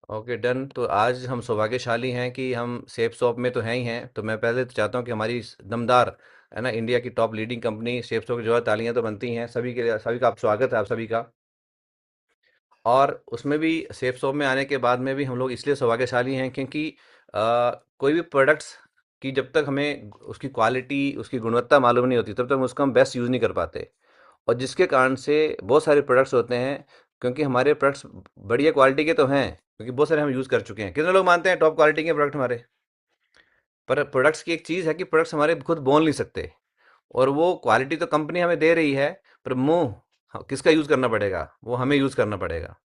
Okay done. तो आज हम सौभाग्यशाली हैं कि हम सेफ शॉप में तो हैं ही हैं। तो मैं पहले तो चाहता हूं कि हमारी दमदार है ना, इंडिया की top leading company safe shop की जो है तालियां तो बनती हैं सभी के लिए। सभी का आप स्वागत है, आप सभी का। और उसमें भी सेफ शॉप में आने के बाद में भी हम लोग इसलिए सौभाग्यशाली हैं क्योंकि कोई भी प्रोडक्ट्स की जब तक हमें उसकी क्वालिटी, उसकी गुणवत्ता मालूम नहीं होती, तब तक उसका हम बेस्ट यूज़ नहीं कर पाते। और जिसके कारण से बहुत सारे प्रोडक्ट्स होते हैं, क्योंकि हमारे प्रोडक्ट्स बढ़िया क्वालिटी के तो हैं, क्योंकि बहुत सारे हम यूज़ कर चुके हैं। कितने लोग मानते हैं टॉप क्वालिटी के प्रोडक्ट हमारे? पर प्रोडक्ट्स की एक चीज़ है कि प्रोडक्ट्स हमारे खुद बोल नहीं सकते। और वो क्वालिटी तो कंपनी हमें दे रही है, पर मुंह किसका यूज़ करना पड़ेगा? वो हमें यूज़ करना पड़ेगा।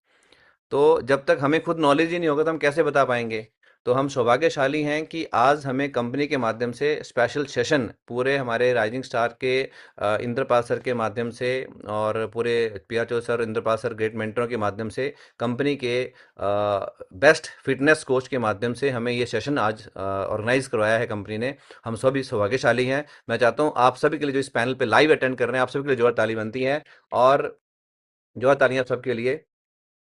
तो जब तक हमें खुद नॉलेज ही नहीं होगा तो हम कैसे बता पाएंगे? तो हम सौभाग्यशाली हैं कि आज हमें कंपनी के माध्यम से स्पेशल सेशन पूरे हमारे राइजिंग स्टार के इंद्रपाल सर के माध्यम से और पूरे पियाचो सर, इंद्रपाल सर ग्रेट मेंटरों के माध्यम से, कंपनी के बेस्ट फिटनेस कोच के माध्यम से हमें ये सेशन आज ऑर्गेनाइज करवाया है कंपनी ने। हम सभी सौभाग्यशाली हैं। मैं चाहता हूँ आप सभी के लिए जो इस पैनल पे लाइव अटेंड कर रहे हैं, आप सभी के लिए जोरदार ताली बनती है। और जोरदार तालियां आप सबके लिए।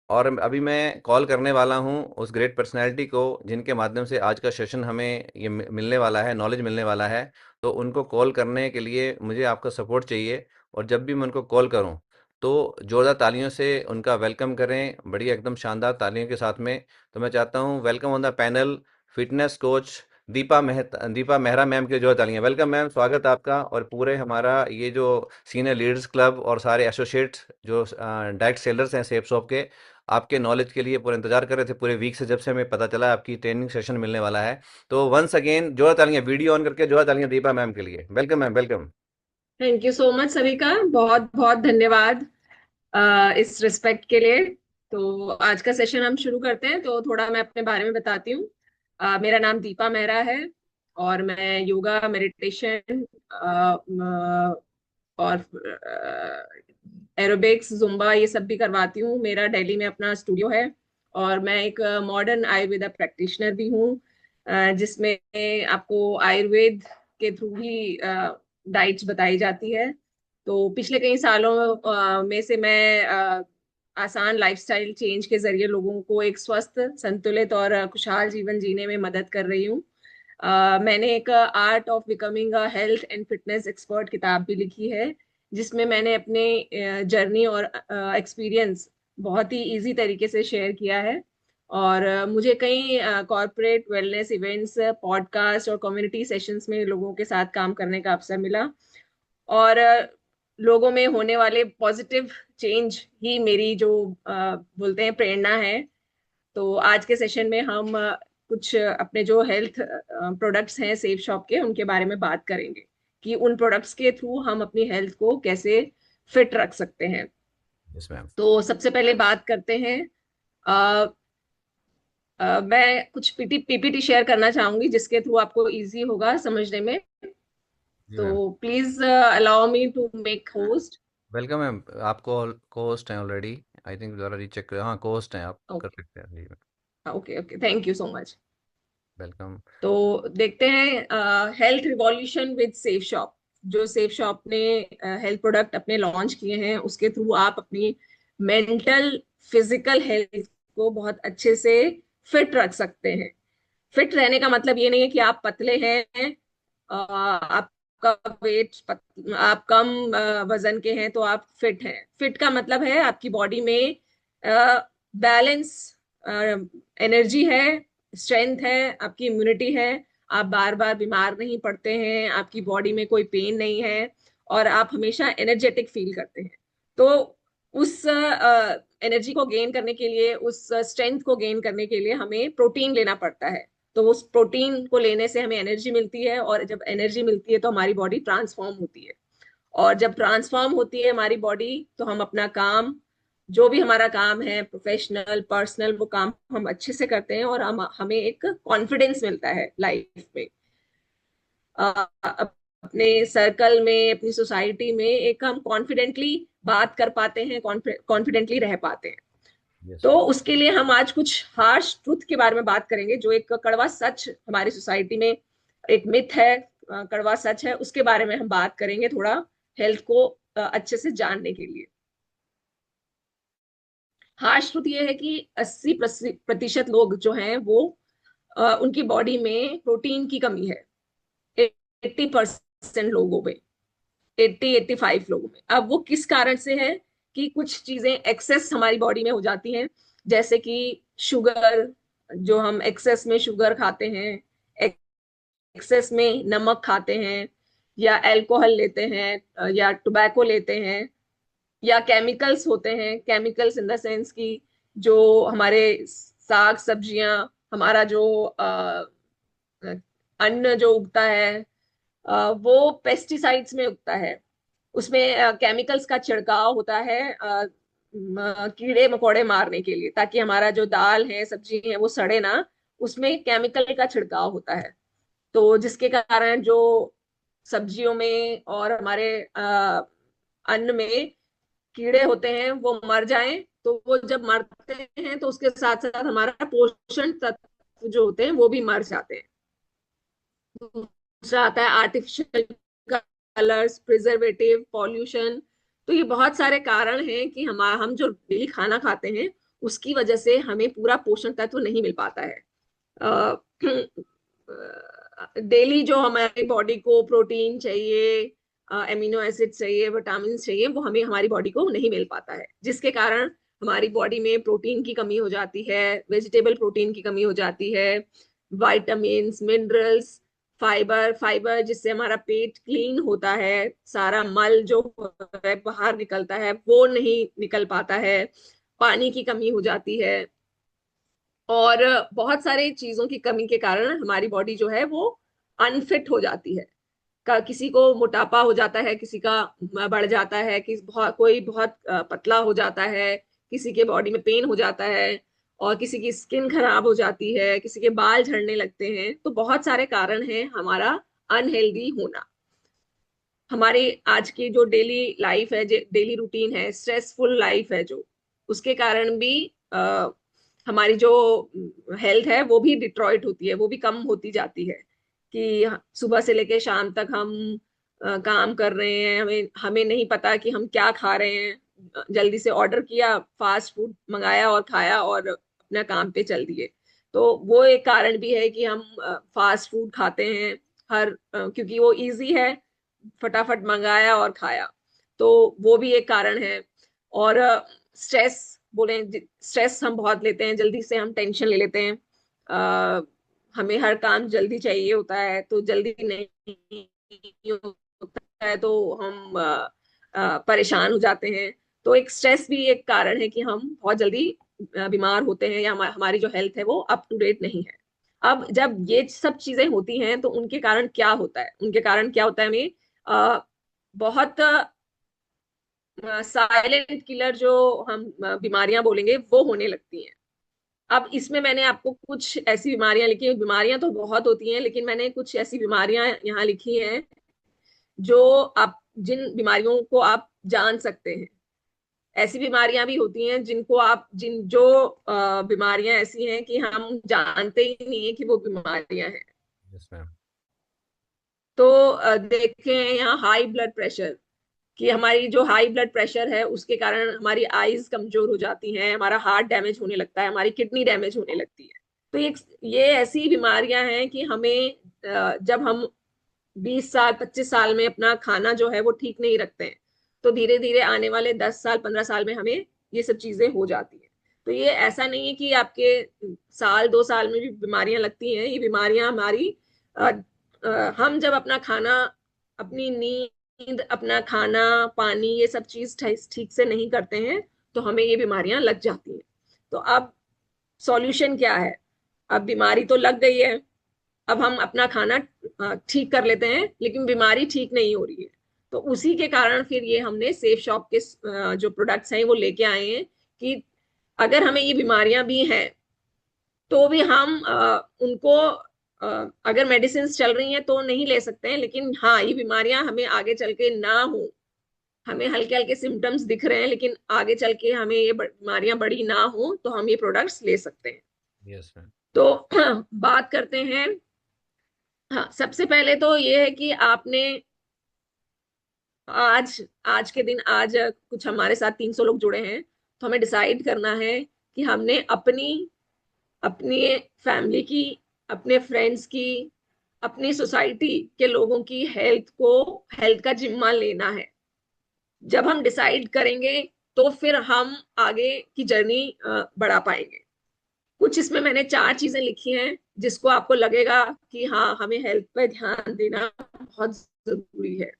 और अभी मैं कॉल करने वाला हूँ उस ग्रेट पर्सनैलिटी को जिनके माध्यम से आज का सेशन हमें ये मिलने वाला है, नॉलेज मिलने वाला है। तो उनको कॉल करने के लिए मुझे आपका सपोर्ट चाहिए। और जब भी मैं उनको कॉल करूँ तो जोरदार तालियों से उनका वेलकम करें, बढ़िया एकदम शानदार तालियों के साथ में। तो मैं चाहता हूँ welcome on the panel fitness coach Deepa Mehra ma'am के जोरदार तालियां। वेलकम मैम, स्वागत है आपका। और पूरे हमारा ये जो सीनियर लीडर्स क्लब और सारे एसोसिएट्स जो डायरेक्ट सेलर्स हैं सेफ शॉप के, आपके नॉलेज के लिए पूरा इंतजार कर रहे थे पूरे वीक से, जब से हमें पता चला आपकी ट्रेनिंग सेशन मिलने वाला है। तो वंस अगेन जोरदार तालियां, वीडियो ऑन करके जोरदार तालियां दीपा मैम के लिए। Welcome ma'am, welcome. Thank you so much सभी का। बहुत बहुत धन्यवाद इस रिस्पेक्ट के लिए। तो आज का सेशन हम शुरू करते हैं। तो थोड़ा मैं अपने बारे में बताती हूँ। मेरा नाम दीपा मेहरा है और मैं योगा, मेडिटेशन और एरोबिक्स, जुम्बा ये सब भी करवाती हूँ। मेरा दिल्ली में अपना स्टूडियो है और मैं एक मॉडर्न आयुर्वेदा प्रैक्टिशनर भी हूँ, जिसमें आपको आयुर्वेद के थ्रू ही डाइट्स बताई जाती है। तो पिछले कई सालों में से मैं आसान लाइफस्टाइल चेंज के जरिए लोगों को एक स्वस्थ, संतुलित और खुशहाल जीवन जीने में मदद कर रही हूँ। मैंने एक art of becoming a health and fitness expert किताब भी लिखी है, जिसमें मैंने अपने जर्नी और एक्सपीरियंस बहुत ही इजी तरीके से शेयर किया है। और मुझे कई कॉरपोरेट वेलनेस इवेंट्स, पॉडकास्ट और कम्युनिटी सेशंस में लोगों के साथ काम करने का अवसर मिला। और लोगों में होने वाले पॉजिटिव चेंज ही मेरी जो बोलते हैं प्रेरणा है। तो आज के सेशन में हम कुछ अपने जो हेल्थ प्रोडक्ट्स हैं सेफ शॉप के, उनके बारे में बात करेंगे कि उन प्रोडक्ट्स के थ्रू हम अपनी हेल्थ को कैसे फिट रख सकते हैं। Yes ma'am. तो सबसे पहले बात करते हैं। अ, मैं कुछ पीपीटी शेयर करना चाहूंगी जिसके थ्रू आपको इजी होगा समझने में। जी तो ma'am. Please allow me to make host. Welcome ma'am. आपको को होस्ट हैं ऑलरेडी। आई थिंक दोबारा रीचेक कर, हाँ को होस्ट हैं, आप कर ओके, सकते हैं जी ma'am. Okay, okay, thank you so much. Welcome. तो देखते हैं health revolution with Safe Shop. जो सेफ शॉप ने हेल्थ प्रोडक्ट अपने लॉन्च किए हैं, उसके थ्रू आप अपनी मेंटल, फिजिकल हेल्थ को बहुत अच्छे से फिट रख सकते हैं। फिट रहने का मतलब ये नहीं है कि आप पतले हैं, आपका वेट, आप कम वजन के हैं तो आप फिट हैं। फिट का मतलब है आपकी बॉडी में बैलेंस, एनर्जी है, स्ट्रेंथ है, आपकी इम्यूनिटी है। आप बार बार बीमार नहीं पड़ते हैं, आपकी बॉडी में कोई पेन नहीं है और आप हमेशा एनर्जेटिक फील करते हैं। तो उस एनर्जी को गेन करने के लिए, उस स्ट्रेंथ को गेन करने के लिए हमें प्रोटीन लेना पड़ता है। तो उस प्रोटीन को लेने से हमें एनर्जी मिलती है और जब एनर्जी मिलती है तो हमारी बॉडी ट्रांसफॉर्म होती है। और जब ट्रांसफॉर्म होती है हमारी बॉडी, तो हम अपना काम, जो भी हमारा काम है, प्रोफेशनल, पर्सनल, वो काम हम अच्छे से करते हैं और हमें एक कॉन्फिडेंस मिलता है लाइफ में। अपने सर्कल में, अपनी सोसाइटी में एक हम कॉन्फिडेंटली बात कर पाते हैं, कॉन्फिडेंटली रह पाते हैं। यस तो मैम। उसके लिए हम आज कुछ हार्श ट्रुथ के बारे में बात करेंगे, जो एक कड़वा सच हमारी सोसाइटी में एक मिथ है, कड़वा सच है, उसके बारे में हम बात करेंगे थोड़ा, हेल्थ को अच्छे से जानने के लिए। हार्श ट्रुथ ये है कि 80% लोग जो हैं वो उनकी बॉडी में प्रोटीन की कमी है। 80% लोगों में, 85 लोगों में। अब वो किस कारण से है कि कुछ चीजें एक्सेस हमारी बॉडी में हो जाती हैं, जैसे कि शुगर, जो हम एक्सेस में शुगर खाते हैं, एक्सेस में नमक खाते हैं, या अल्कोहल लेते हैं, या टोबैको लेते हैं, या केमिकल्स होते हैं। केमिकल्स इन द सेंस की जो हमारे साग सब्जियां, हमारा जो अन्न जो उगता है, वो पेस्टिसाइड्स में उगता है। उसमें केमिकल्स का छिड़काव होता है कीड़े मकोड़े मारने के लिए, ताकि हमारा जो दाल है सब्जी है वो सड़े ना। उसमें केमिकल का छिड़काव होता है। तो जिसके कारण जो सब्जियों में और हमारे अन्न में कीड़े होते हैं वो मर जाएं। तो वो जब मरते हैं तो उसके साथ साथ हमारा पोषण तत्व जो होते हैं वो भी मर जाते हैं। दूसरा आता है आर्टिफिशियल कलर्स, प्रिजर्वेटिव, पॉल्यूशन। तो ये बहुत सारे कारण हैं कि हम जो डेली खाना खाते हैं उसकी वजह से हमें पूरा पोषण तत्व नहीं मिल पाता है। डेली जो हमारी बॉडी को प्रोटीन चाहिए, एमिनो एसिड चाहिए, विटामिन चाहिए, वो हमें हमारी बॉडी को नहीं मिल पाता है, जिसके कारण हमारी बॉडी में प्रोटीन की कमी हो जाती है, वेजिटेबल प्रोटीन की कमी हो जाती है, विटामिन, मिनरल्स, फाइबर। फाइबर जिससे हमारा पेट क्लीन होता है, सारा मल जो है बाहर निकलता है वो नहीं निकल पाता है, पानी की कमी हो जाती है। और बहुत सारे चीजों की कमी के कारण हमारी बॉडी जो है वो अनफिट हो जाती है। किसी को मोटापा हो जाता है, किसी का बढ़ जाता है, कोई बहुत पतला हो जाता है, किसी के बॉडी में पेन हो जाता है, और किसी की स्किन खराब हो जाती है, किसी के बाल झड़ने लगते हैं। तो बहुत सारे कारण हैं हमारा अनहेल्दी होना। हमारे आज की जो डेली लाइफ है, डेली रूटीन है, स्ट्रेसफुल लाइफ है जो, उसके कारण भी हमारी जो हेल्थ है वो भी डिट्रॉइट होती है, वो भी कम होती जाती है। कि सुबह से लेके शाम तक हम काम कर रहे हैं, हमें हमें नहीं पता कि हम क्या खा रहे हैं। जल्दी से ऑर्डर किया, फास्ट फूड मंगाया और खाया और अपना काम पे चल दिए। तो वो एक कारण भी है कि हम फास्ट फूड खाते हैं, क्योंकि वो इजी है, फटाफट मंगाया और खाया। तो वो भी एक कारण है। और स्ट्रेस बोले, स्ट्रेस हम बहुत लेते हैं, जल्दी से हम टेंशन ले लेते हैं। हमें हर काम जल्दी चाहिए होता है, तो जल्दी नहीं होता है तो हम परेशान हो जाते हैं। तो एक स्ट्रेस भी एक कारण है कि हम बहुत जल्दी बीमार होते हैं, या हमारी जो हेल्थ है वो अप टू डेट नहीं है। अब जब ये सब चीजें होती हैं तो उनके कारण क्या होता है, उनके कारण क्या होता है हमें बहुत साइलेंट किलर जो हम बीमारियां बोलेंगे वो होने लगती हैं। अब इसमें मैंने आपको कुछ ऐसी बीमारियां लिखी हैं, बीमारियां तो बहुत होती हैं लेकिन मैंने कुछ ऐसी बीमारियां यहाँ लिखी हैं जो आप, जिन बीमारियों को आप जान सकते हैं। ऐसी बीमारियां भी होती हैं जिनको आप, बीमारियां ऐसी हैं कि हम जानते ही नहीं है कि वो बीमारियां हैं। Yes ma'am. तो देखें यहाँ हाई ब्लड प्रेशर, कि हमारी जो हाई ब्लड प्रेशर है उसके कारण हमारी आईज कमजोर हो जाती हैं, हमारा हार्ट डैमेज होने लगता है, हमारी किडनी डैमेज होने लगती है। तो ये ऐसी बीमारियां हैं कि हमें जब हम 20 साल 25 साल में अपना खाना जो है वो ठीक नहीं रखते हैं, तो धीरे धीरे आने वाले 10 साल 15 साल में हमें ये सब चीजें हो जाती हैं। तो ये ऐसा नहीं है कि आपके साल 2 साल में भी बीमारियां लगती हैं। ये बीमारियां हमारी अ, हम जब अपना खाना, अपनी नींद, अपना खाना, पानी, ये सब चीज ठीक से नहीं करते हैं तो हमें ये बीमारियां लग जाती हैं। तो अब सॉल्यूशन क्या है? अब बीमारी तो लग गई है, अब हम अपना खाना ठीक कर लेते हैं लेकिन बीमारी ठीक नहीं हो रही है। तो उसी के कारण फिर ये हमने सेफ शॉप के जो प्रोडक्ट्स हैं वो लेके आए हैं, कि अगर हमें ये बीमारियां भी हैं तो भी हम उनको, अगर मेडिसिन चल रही हैं तो नहीं ले सकते हैं, लेकिन हाँ ये बीमारियां हमें आगे चल के ना हो। हमें हल्के हल्के सिम्टम्स दिख रहे हैं लेकिन आगे चल के हमें ये बीमारियां बड़ी ना हो तो हम ये प्रोडक्ट्स ले सकते हैं। Yes ma'am. तो बात करते हैं। हाँ, सबसे पहले तो ये है कि आपने आज आज के दिन, आज कुछ हमारे साथ 300 लोग जुड़े हैं, तो हमें डिसाइड करना है कि हमने अपनी अपनी फैमिली की, अपने फ्रेंड्स की, अपनी सोसाइटी के लोगों की हेल्थ का जिम्मा लेना है। जब हम डिसाइड करेंगे तो फिर हम आगे की जर्नी बढ़ा पाएंगे। कुछ इसमें मैंने 4 चीजें लिखी हैं जिसको आपको लगेगा कि हाँ, हमें हेल्थ पे ध्यान देना बहुत जरूरी है।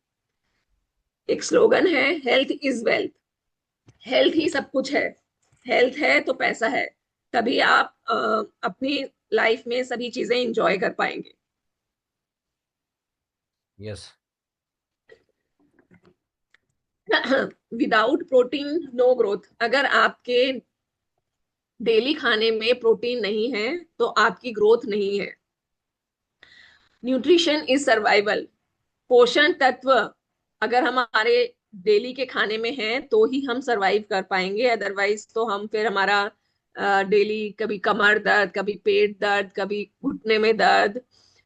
एक स्लोगन है, हेल्थ इज वेल्थ। हेल्थ ही सब कुछ है। हेल्थ है तो पैसा है। तभी आप अपनी लाइफ में सभी चीजें इंजॉय कर पाएंगे। Yes. Without protein no growth. अगर आपके डेली खाने में प्रोटीन नहीं है तो आपकी ग्रोथ नहीं है। Nutrition is survival. पोषण तत्व अगर हमारे डेली के खाने में है तो ही हम सरवाइव कर पाएंगे, अदरवाइज तो हम फिर हमारा डेली कभी कमर दर्द, कभी पेट दर्द, कभी घुटने में दर्द,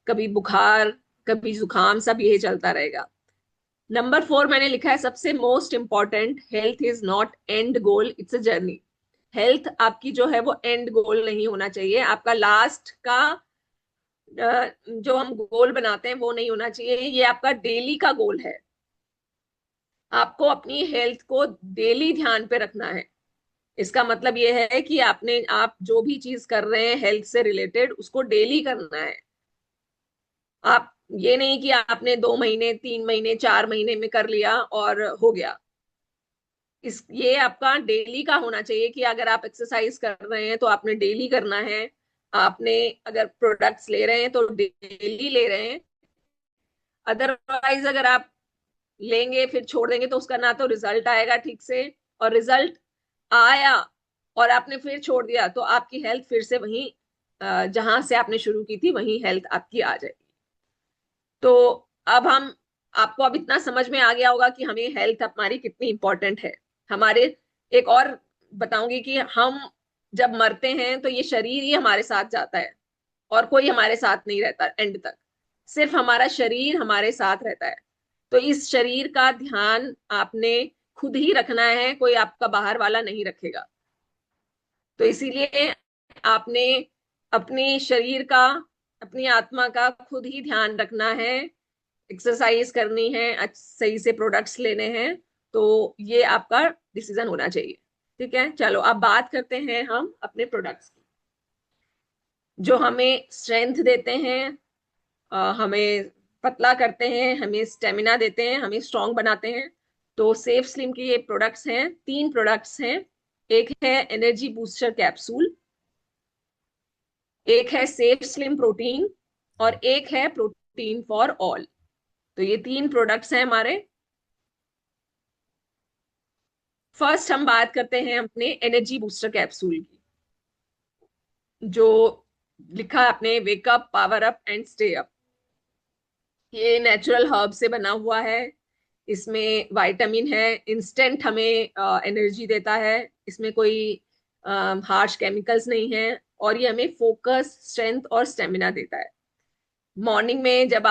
कभी बुखार, कभी जुकाम, सब यही चलता रहेगा। नंबर 4 मैंने लिखा है सबसे most important, health is not and goal, it's a journey. Health आपकी जो है वो एंड गोल नहीं होना चाहिए, आपका लास्ट का जो हम गोल बनाते हैं वो नहीं होना चाहिए, ये आपका डेली का गोल है। आपको अपनी हेल्थ को डेली ध्यान पे रखना है। इसका मतलब ये है कि आप जो भी चीज कर रहे हैं हेल्थ से रिलेटेड उसको डेली करना है। आप ये नहीं कि आपने 2 महीने, 3 महीने, 4 महीने में कर लिया और हो गया। ये आपका डेली का होना चाहिए कि अगर आप एक्सरसाइज कर रहे हैं तो आपने डेली करना है। आपने अगर प्रोडक्ट्स ले रहे हैं तो डेली ले रहे हैं। अदरवाइज अगर आप लेंगे फिर छोड़ देंगे तो उसका ना तो रिजल्ट आएगा ठीक से, और रिजल्ट आया और आपने फिर छोड़ दिया तो आपकी हेल्थ फिर से वहीं जहां से आपने शुरू की थी वहीं हेल्थ आपकी आ जाएगी। तो अब हम आपको अब इतना समझ में आ गया होगा कि हमें हेल्थ हमारी कितनी इंपॉर्टेंट है हमारे। एक और बताऊंगी कि हम जब मरते हैं तो ये शरीर ही हमारे साथ जाता है और कोई हमारे साथ नहीं रहता एंड तक। सिर्फ हमारा शरीर हमारे साथ रहता है। तो इस शरीर का ध्यान आपने खुद ही रखना है, कोई आपका बाहर वाला नहीं रखेगा। तो इसीलिए आपने अपने शरीर का, अपनी आत्मा का खुद ही ध्यान रखना है। एक्सरसाइज करनी है, सही से प्रोडक्ट्स लेने हैं। तो ये आपका डिसीजन होना चाहिए। ठीक है, चलो अब बात करते हैं हम अपने प्रोडक्ट्स की जो हमें स्ट्रेंथ देते हैं, हमें पतला करते हैं, हमें स्टेमिना देते हैं, हमें स्ट्रांग बनाते हैं। तो सेफ स्लिम के ये प्रोडक्ट्स हैं, 3 प्रोडक्ट्स हैं। एक है एनर्जी बूस्टर कैप्सूल, एक है सेफ स्लिम प्रोटीन, और एक है प्रोटीन फॉर ऑल। तो ये 3 प्रोडक्ट्स हैं हमारे। फर्स्ट हम बात करते हैं अपने एनर्जी बूस्टर कैप्सूल की, जो लिखा है आपने, wake up, power up and stay up. ये नेचुरल हर्ब से बना हुआ है। इसमें विटामिन है, इंस्टेंट हमें एनर्जी देता है। इसमें कोई हार्श केमिकल्स नहीं है, और ये हमें फोकस, स्ट्रेंथ और स्टेमिना देता है। मॉर्निंग में जब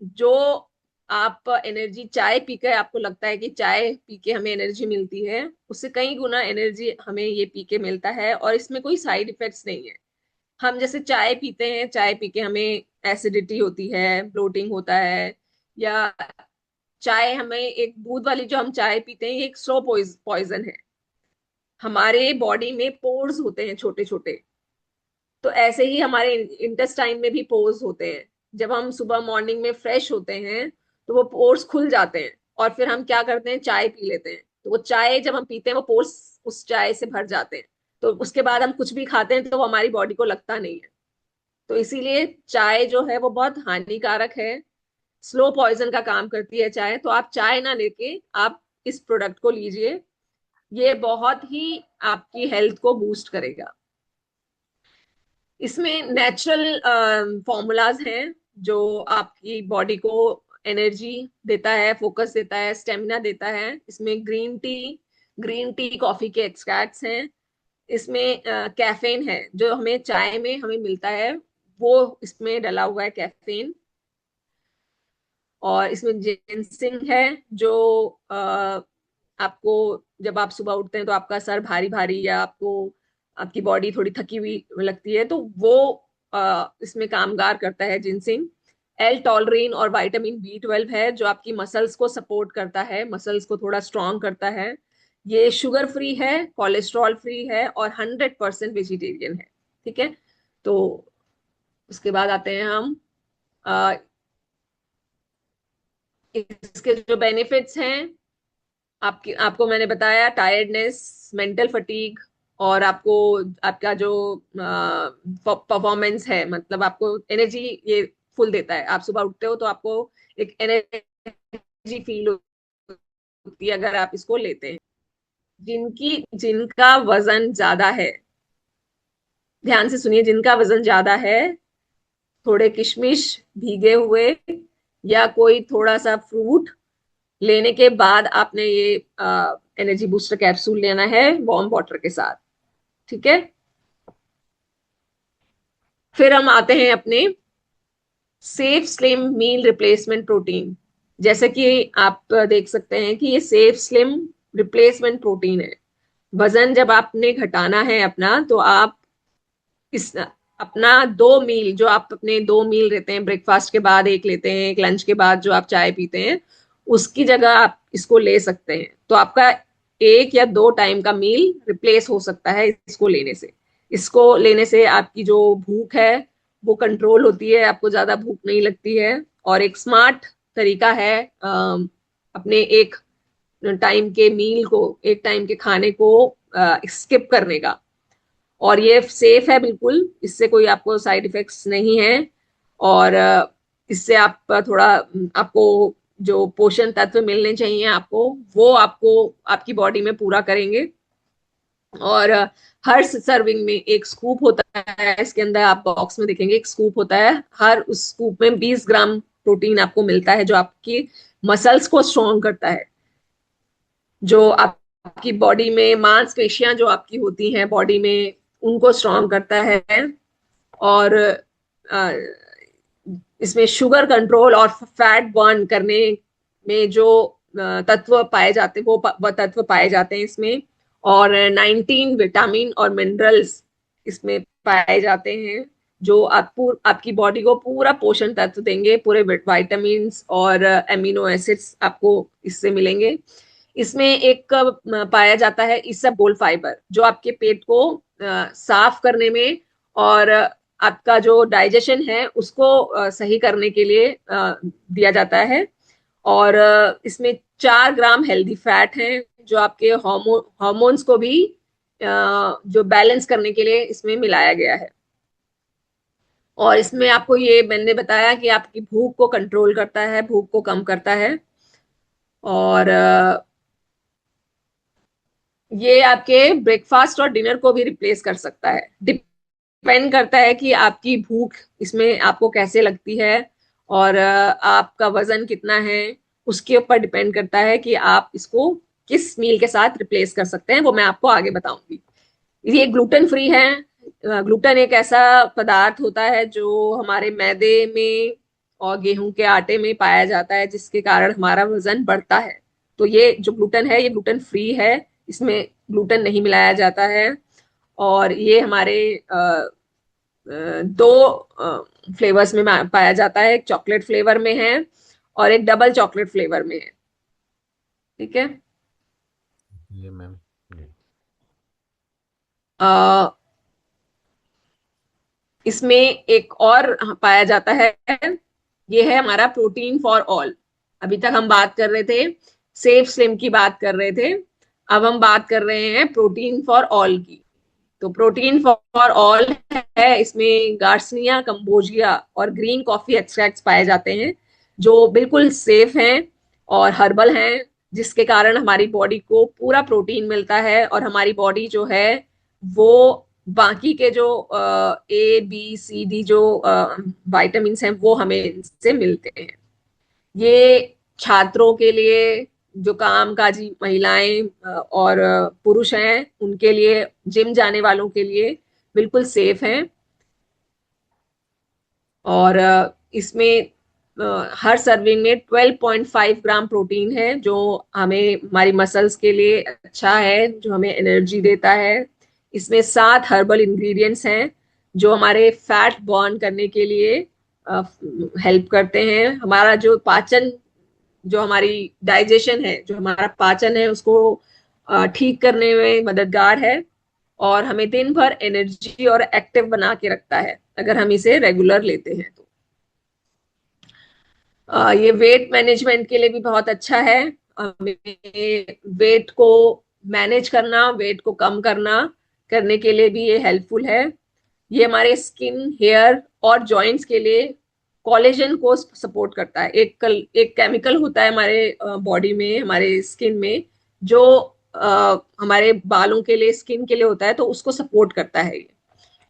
जो आप एनर्जी चाय पी के आपको लगता है कि चाय पी के हमें एनर्जी मिलती है, उससे कई गुना एनर्जी हमें ये पी के मिलता है, और इसमें कोई साइड इफेक्ट्स नहीं है। हम जैसे चाय पीते हैं, चाय पी के हमें एसिडिटी होती है, ब्लोटिंग होता है, या चाय हमें, एक दूध वाली जो हम चाय पीते हैं ये एक स्लो पॉइजन है। हमारे बॉडी में पोर्स होते हैं छोटे छोटे, तो ऐसे ही हमारे इंटेस्टाइन में भी पोर्स होते हैं। जब हम सुबह मॉर्निंग में फ्रेश होते हैं तो वो पोर्स खुल जाते हैं, और फिर हम क्या करते हैं, चाय पी लेते हैं। तो वो चाय जब हम पीते हैं वो पोर्स उस चाय से भर जाते हैं। तो उसके बाद हम कुछ भी खाते हैं तो वो हमारी बॉडी को लगता नहीं है। तो इसीलिए चाय जो है वो बहुत हानिकारक है, स्लो पॉइजन का काम करती है चाय। तो आप चाय ना लेके आप इस प्रोडक्ट को लीजिए, ये बहुत ही आपकी हेल्थ को बूस्ट करेगा। इसमें नेचुरल फॉर्मूलाज हैं जो आपकी बॉडी को एनर्जी देता है, फोकस देता है, स्टेमिना देता है। इसमें ग्रीन टी कॉफी के एक्सट्रैक्ट्स हैं। इसमें कैफीन है जो हमें चाय में हमें मिलता है, वो इसमें डला हुआ है कैफीन। और इसमें जिनसिंग है जो आपको जब आप सुबह उठते हैं तो आपका सर भारी भारी या आपको आपकी बॉडी थोड़ी थकी हुई लगती है, तो वो इसमें कामगार करता है जिनसिंग। एल टॉलरीन और विटामिन B12 है जो आपकी मसल्स को सपोर्ट करता है, मसल्स को थोड़ा स्ट्रांग करता है। ये शुगर फ्री है, कोलेस्ट्रॉल फ्री है और 100% वेजिटेरियन है। ठीक है। तो उसके बाद आते हैं हम अ, इसके जो बेनिफिट्स हैं, आपकी आपको मैंने बताया टायर्डनेस, मेंटल फटीग, और आपको आपका जो परफॉर्मेंस है, मतलब आपको एनर्जी ये फुल देता है। आप सुबह उठते हो तो आपको एक एनर्जी फील होती है अगर आप इसको लेते हैं। जिनका वजन ज्यादा है, ध्यान से सुनिए, जिनका वजन ज्यादा है, थोड़े किशमिश भीगे हुए या कोई थोड़ा सा फ्रूट लेने के बाद आपने ये एनर्जी बूस्टर कैप्सूल लेना है वार्म वाटर के साथ। ठीक है। फिर हम आते हैं अपने safe slim meal replacement protein. जैसे कि आप देख सकते हैं कि ये सेफ स्लिम रिप्लेसमेंट प्रोटीन है। वजन जब आपने घटाना है अपना, तो आप इस अपना 2 मील, जो आप अपने 2 मील लेते हैं, ब्रेकफास्ट के बाद एक लेते हैं, एक लंच के बाद जो आप चाय पीते हैं, उसकी जगह आप इसको ले सकते हैं। तो आपका 1 या 2 टाइम का मील रिप्लेस हो सकता है इसको लेने से। इसको लेने से आपकी जो भूख है वो कंट्रोल होती है, आपको ज्यादा भूख नहीं लगती है। और एक स्मार्ट तरीका है अपने एक टाइम के खाने को स्किप करने का। और ये सेफ है बिल्कुल, इससे कोई आपको साइड इफेक्ट्स नहीं है। और इससे आप थोड़ा आपको जो पोषण तत्व मिलने चाहिए आपको, वो आपको आपकी बॉडी में पूरा करेंगे। और हर सर्विंग में एक स्कूप होता है, इसके अंदर आप बॉक्स में देखेंगे एक स्कूप होता है, हर उस स्कूप में 20 ग्राम प्रोटीन आपको मिलता है जो आपकी मसल्स को स्ट्रॉन्ग करता है। जो आपकी बॉडी में मांसपेशियां जो आपकी होती हैं बॉडी में, उनको स्ट्रॉन्ग करता है। और अ, इसमें शुगर कंट्रोल और फैट बर्न करने में जो तत्व पाए जाते हैं, वो तत्व पाए जाते हैं इसमें। और 19 विटामिन और मिनरल्स इसमें पाए जाते हैं जो आपकी बॉडी को पूरा पोषण तत्व देंगे। पूरे विटामिन और एमिनो एसिड्स आपको इससे मिलेंगे। इसमें एक पाया जाता है इसबगोल फाइबर, जो आपके पेट को साफ करने में और आपका जो डाइजेशन है उसको सही करने के लिए दिया जाता है। और इसमें 4 ग्राम हेल्दी फैट है जो आपके हार्मोन्स को भी जो बैलेंस करने के लिए इसमें मिलाया गया है। और इसमें आपको ये मैंने बताया कि आपकी भूख को कंट्रोल करता है, भूख को कम करता है। और ये आपके ब्रेकफास्ट और डिनर को भी रिप्लेस कर सकता है। डिपेंड करता है कि आपकी भूख इसमें आपको कैसे लगती है और आपका वजन कितना है, उसके ऊपर डिपेंड करता है कि आप इसको किस मील के साथ रिप्लेस कर सकते हैं, वो मैं आपको आगे बताऊंगी। ये ग्लूटेन फ्री है। ग्लूटेन एक ऐसा पदार्थ होता है जो हमारे मैदे में और गेहूं के आटे में पाया जाता है, जिसके कारण हमारा वजन बढ़ता है। तो ये जो ग्लूटेन है ये ग्लूटेन फ्री है, इसमें ग्लूटेन नहीं मिलाया जाता है। और ये हमारे दो फ्लेवर्स में पाया जाता है, एक चॉकलेट फ्लेवर में है और एक डबल चॉकलेट फ्लेवर में है। ठीक है। ये मैम। जी। अ, इसमें एक और पाया जाता है, ये है हमारा प्रोटीन फॉर ऑल। अभी तक हम बात कर रहे थे, सेफ स्लिम की बात कर रहे थे, अब हम बात कर रहे हैं प्रोटीन फॉर ऑल की। तो प्रोटीन फॉर ऑल है, इसमें गार्सनिया कंबोजिया और ग्रीन कॉफी एक्सट्रैक्ट्स पाए जाते हैं जो बिल्कुल सेफ हैं और हर्बल हैं, जिसके कारण हमारी बॉडी को पूरा प्रोटीन मिलता है और हमारी बॉडी जो है वो बाकी के जो A B C D जो विटामिन हैं वो हमें इनसे मिलते हैं। ये छात्रों के लिए, जो कामकाजी महिलाएं और पुरुष हैं उनके लिए, जिम जाने वालों के लिए बिल्कुल सेफ हैं। और इसमें हर सर्विंग में 12.5 ग्राम प्रोटीन है, जो हमें हमारी मसल्स के लिए अच्छा है, जो हमें एनर्जी देता है। इसमें 7 हर्बल इंग्रेडिएंट्स हैं जो हमारे फैट बर्न करने के लिए हेल्प करते हैं। हमारा जो पाचन, जो हमारी डाइजेशन है, जो हमारा पाचन है, उसको ठीक करने में मददगार है और हमें दिन भर एनर्जी और एक्टिव बना के रखता है अगर हम इसे रेगुलर लेते हैं तो। ये वेट मैनेजमेंट के लिए भी बहुत अच्छा है। हमें वेट को मैनेज करना, वेट को कम करना, करने के लिए भी ये हेल्पफुल है। ये हमारे स्किन, हेयर और जॉइंट्स के लिए कोलेजन को सपोर्ट करता है। एक केमिकल होता है हमारे बॉडी में, हमारे स्किन में, जो हमारे बालों के लिए, स्किन के लिए होता है, तो उसको सपोर्ट करता है ये।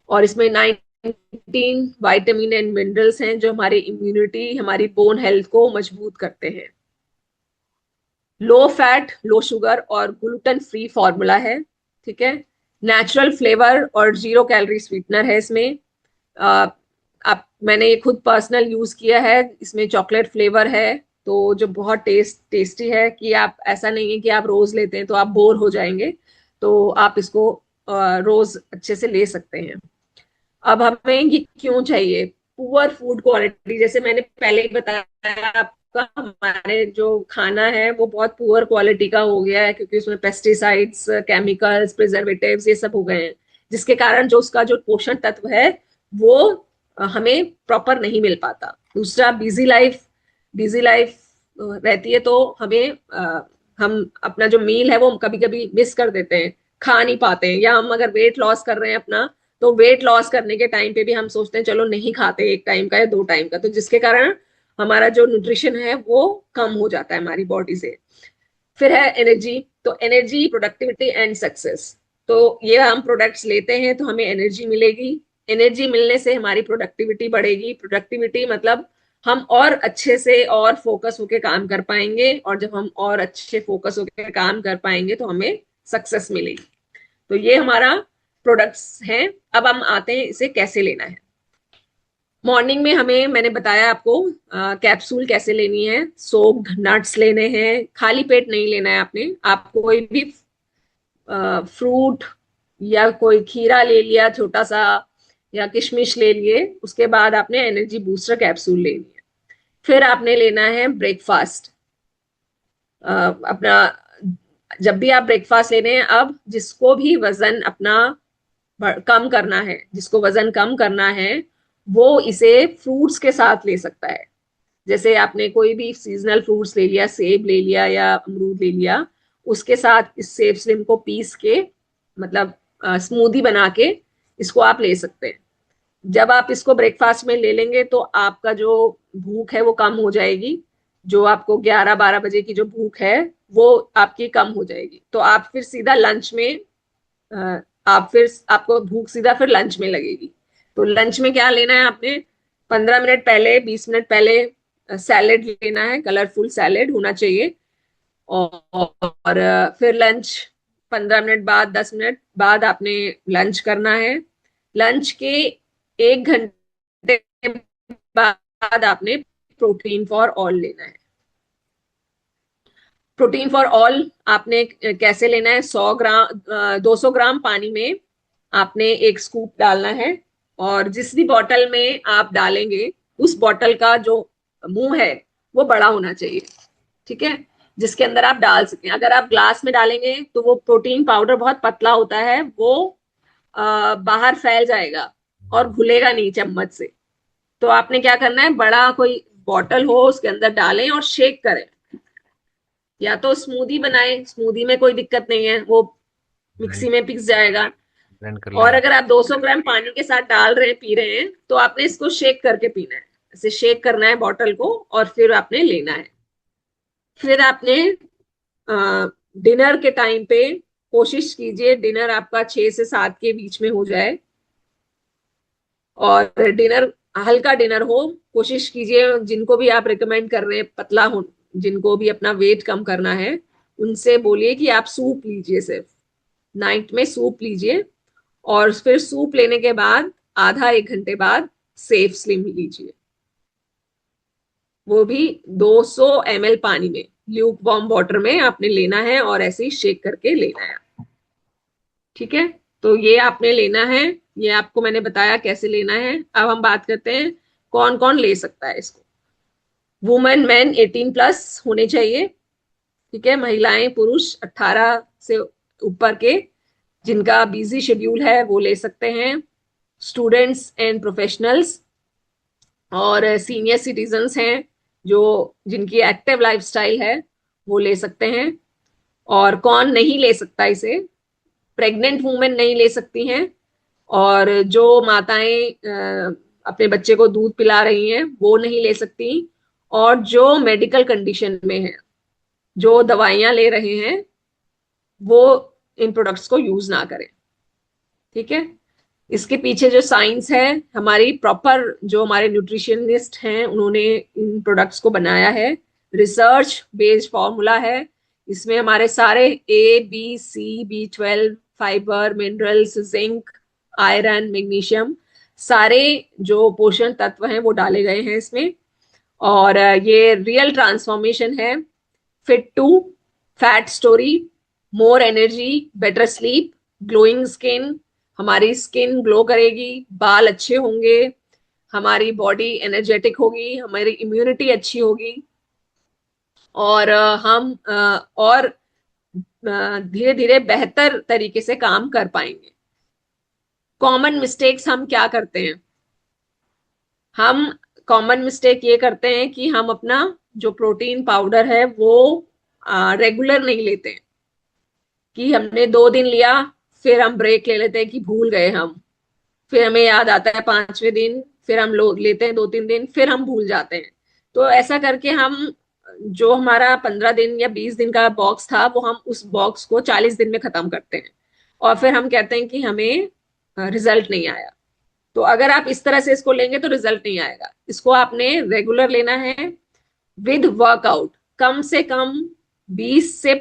और इसमें 19 विटामिन एंड मिनरल्स हैं जो हमारी इम्यूनिटी, हमारी बोन हेल्थ को मजबूत करते हैं। लो फैट, लो शुगर और ग्लूटेन फ्री फॉर्मूला है। ठीक है। नेचुरल फ्लेवर और 0 कैलोरी स्वीटनर है इसमें। अ, आप मैंने ये खुद पर्सनल यूज किया है। इसमें चॉकलेट फ्लेवर है, तो जो बहुत टेस्टी है, कि आप, ऐसा नहीं है कि आप रोज लेते हैं तो आप बोर हो जाएंगे, तो आप इसको रोज अच्छे से ले सकते हैं। अब हमें ये क्यों चाहिए? पुअर फूड क्वालिटी, जैसे मैंने पहले ही बताया आपका, हमारे जो खाना है वो बहुत पुअर क्वालिटी का हो गया है, क्योंकि उसमें पेस्टिसाइड्स, केमिकल्स, प्रिजर्वेटिव्स, ये सब हो गए हैं, जिसके कारण जो उसका जो पोषण तत्व है वो हमें प्रॉपर नहीं मिल पाता। दूसरा, बिजी लाइफ रहती है, तो हमें हम अपना जो मील है वो कभी कभी मिस कर देते हैं, खा नहीं पाते हैं। या हम अगर वेट लॉस कर रहे हैं अपना, तो वेट लॉस करने के टाइम पे भी हम सोचते हैं चलो नहीं खाते, 1 टाइम का या 2 टाइम का, तो जिसके कारण हमारा जो न्यूट्रिशन है वो कम हो जाता है हमारी बॉडी से। फिर है एनर्जी। तो एनर्जी, प्रोडक्टिविटी एंड सक्सेस। तो ये हम प्रोडक्ट्स लेते हैं तो हमें एनर्जी मिलेगी। एनर्जी मिलने से हमारी प्रोडक्टिविटी बढ़ेगी। प्रोडक्टिविटी मतलब हम और अच्छे से और फोकस होके काम कर पाएंगे, और जब हम और अच्छे फोकस होके काम कर पाएंगे तो हमें सक्सेस मिलेगी। तो ये हमारा प्रोडक्ट्स हैं। अब हम आते हैं इसे कैसे लेना है। मॉर्निंग में हमें, मैंने बताया आपको कैप्सूल कैसे लेनी है। सोक्ड नट्स लेने हैं, खाली पेट नहीं लेना है आपने। आप कोई भी फ्रूट या कोई खीरा ले लिया छोटा सा, या किशमिश ले लिए, उसके बाद आपने एनर्जी बूस्टर कैप्सूल लेनी है। फिर आपने लेना है ब्रेकफास्ट अपना। जब भी आप ब्रेकफास्ट ले रहे हैं, अब जिसको भी वजन अपना कम करना है, जिसको वजन कम करना है, वो इसे फ्रूट्स के साथ ले सकता है। जैसे आपने कोई भी सीजनल फ्रूट्स ले लिया, सेब ले लिया या अमरूद ले लिया, उसके साथ इस सेब स्लिम को पीस के, मतलब स्मूदी बना के, इसको आप ले सकते हैं। जब आप इसको ब्रेकफास्ट में ले लेंगे तो आपका जो भूख है वो कम हो जाएगी। जो आपको 11-12 बजे की जो भूख है वो आपकी कम हो जाएगी। तो आप फिर सीधा लंच में, अ, आप फिर, आपको भूख सीधा फिर लंच में लगेगी। तो लंच में क्या लेना है आपने? 15 मिनट पहले, 20 मिनट पहले सैलेड लेना है, कलरफुल सैलेड होना चाहिए। और फिर लंच 15 मिनट बाद, 10 मिनट बाद आपने लंच करना है। लंच के 1 घंटे बाद आपने प्रोटीन फॉर ऑल लेना है। प्रोटीन फॉर ऑल आपने कैसे लेना है? 100 ग्राम, 200 ग्राम पानी में आपने एक स्कूप डालना है। और जिस भी बॉटल में आप डालेंगे, उस बॉटल का जो मुंह है वो बड़ा होना चाहिए। ठीक है। जिसके अंदर आप डाल सकें। अगर आप ग्लास में डालेंगे तो वो प्रोटीन पाउडर बहुत पतला होता है, वो बाहर फैल जाएगा और घुलेगा नहीं चम्मच से। तो आपने क्या करना है, बड़ा कोई बॉटल हो, उसके अंदर डालें और शेक करें। या तो स्मूदी बनाएं, स्मूदी में कोई दिक्कत नहीं है, वो ब्लेंड मिक्सी में पिस जाएगा। ब्लेंड कर और लेंगे। अगर आप 200 ग्राम पानी के साथ डाल रहे हैं, पी रहे हैं, तो आपने इसको शेक करके पीना है। ऐसे शेक करना है बॉटल को, और फिर आपने लेना है। फिर आपने डिनर के टाइम पे कोशिश कीजिए डिनर आपका 6 से 7 के बीच में हो जाए। और डिनर हल्का डिनर हो। कोशिश कीजिए, जिनको भी आप रिकमेंड कर रहे हैं पतला हो, जिनको भी अपना वेट कम करना है, उनसे बोलिए कि आप सूप लीजिए, सिर्फ नाइट में सूप लीजिए। और फिर सूप लेने के बाद आधा 1 घंटे बाद सेफ स्लिम लीजिए। वो भी 200 ml पानी में, ल्यूक वार्म वाटर में आपने लेना है और ऐसे ही शेक करके लेना है। ठीक है, तो ये आपने लेना है। ये आपको मैंने बताया कैसे लेना है। अब हम बात करते हैं कौन कौन ले सकता है इसको। वुमेन मैन 18+ होने चाहिए। ठीक है, महिलाएं पुरुष 18 से ऊपर के जिनका बिजी शेड्यूल है वो ले सकते हैं। स्टूडेंट्स एंड प्रोफेशनल्स और सीनियर सिटीजन्स हैं जो जिनकी एक्टिव लाइफस्टाइल है वो ले सकते हैं। और कौन नहीं ले सकता इसे? प्रेग्नेंट वुमेन नहीं ले सकती हैं, और जो माताएं अपने बच्चे को दूध पिला रही हैं वो नहीं ले सकती, और जो मेडिकल कंडीशन में है, जो दवाइयां ले रहे हैं, वो इन प्रोडक्ट्स को यूज ना करें। ठीक है, इसके पीछे जो साइंस है, हमारी प्रॉपर जो हमारे न्यूट्रिशनिस्ट हैं उन्होंने इन प्रोडक्ट्स को बनाया है। रिसर्च बेस्ड फॉर्मूला है। इसमें हमारे सारे A B C B12 fibre minerals zinc iron magnesium सारे जो पोषण तत्व हैं वो डाले गए हैं इसमें। और ये रियल ट्रांसफॉर्मेशन है। Fit to fat story, more energy, better sleep, glowing skin, हमारी स्किन ग्लो करेगी, बाल अच्छे होंगे, हमारी बॉडी एनर्जेटिक होगी, हमारी इम्यूनिटी अच्छी होगी, और हम और धीरे धीरे बेहतर तरीके से काम कर पाएंगे। कॉमन मिस्टेक्स हम क्या करते हैं? हम कॉमन मिस्टेक ये करते हैं कि हम अपना जो प्रोटीन पाउडर है वो रेगुलर नहीं लेते हैं। कि हमने 2 दिन लिया, फिर हम ब्रेक ले लेते हैं कि भूल गए हम, फिर हमें याद आता है 5वें दिन, फिर हम लेते हैं 2-3 दिन, फिर हम भूल जाते हैं। तो ऐसा करके हम जो हमारा 15 दिन या 20 दिन का बॉक्स था वो हम उस बॉक्स को 40 दिन में खत्म करते हैं, और फिर हम कहते हैं कि हमें रिजल्ट नहीं आया। तो अगर आप इस तरह से इसको लेंगे तो रिजल्ट नहीं आएगा। इसको आपने रेगुलर लेना है विद वर्कआउट। कम से कम 20 से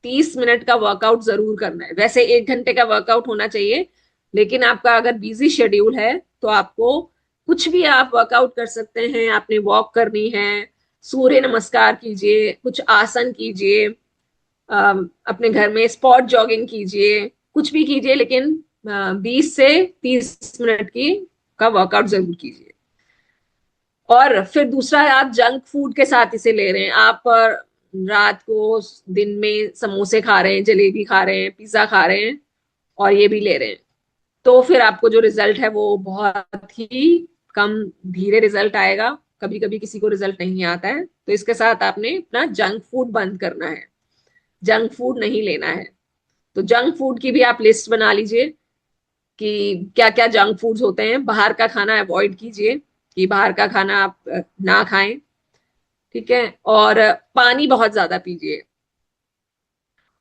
30 मिनट का वर्कआउट जरूर करना है। वैसे 1 घंटे का वर्कआउट होना चाहिए, लेकिन आपका अगर बिजी शेड्यूल है तो आपको कुछ भी आप वर्कआउट कर सकते हैं। आपने वॉक करनी है, सूर्य नमस्कार कीजिए, कुछ आसन कीजिए, अपने घर में स्पॉट जॉगिंग कीजिए, कुछ भी कीजिए, लेकिन 20 से 30 मिनट की का वर्कआउट जरूर कीजिए। और फिर दूसरा, आप जंक फूड के साथ इसे ले रहे हैं। आप रात को दिन में समोसे खा रहे हैं, जलेबी खा रहे हैं, पिज्जा खा रहे हैं, और ये भी ले रहे हैं, तो फिर आपको जो रिजल्ट है वो बहुत ही कम धीरे रिजल्ट आएगा। कभी कभी किसी को रिजल्ट नहीं आता है। तो इसके साथ आपने अपना जंक फूड बंद करना है, जंक फूड नहीं लेना है। तो जंक फूड की भी आप लिस्ट बना लीजिए कि क्या क्या जंक फूड्स होते हैं। बाहर का खाना अवॉइड कीजिए, कि बाहर का खाना आप ना खाएं। ठीक है, और पानी बहुत ज्यादा पीजिए।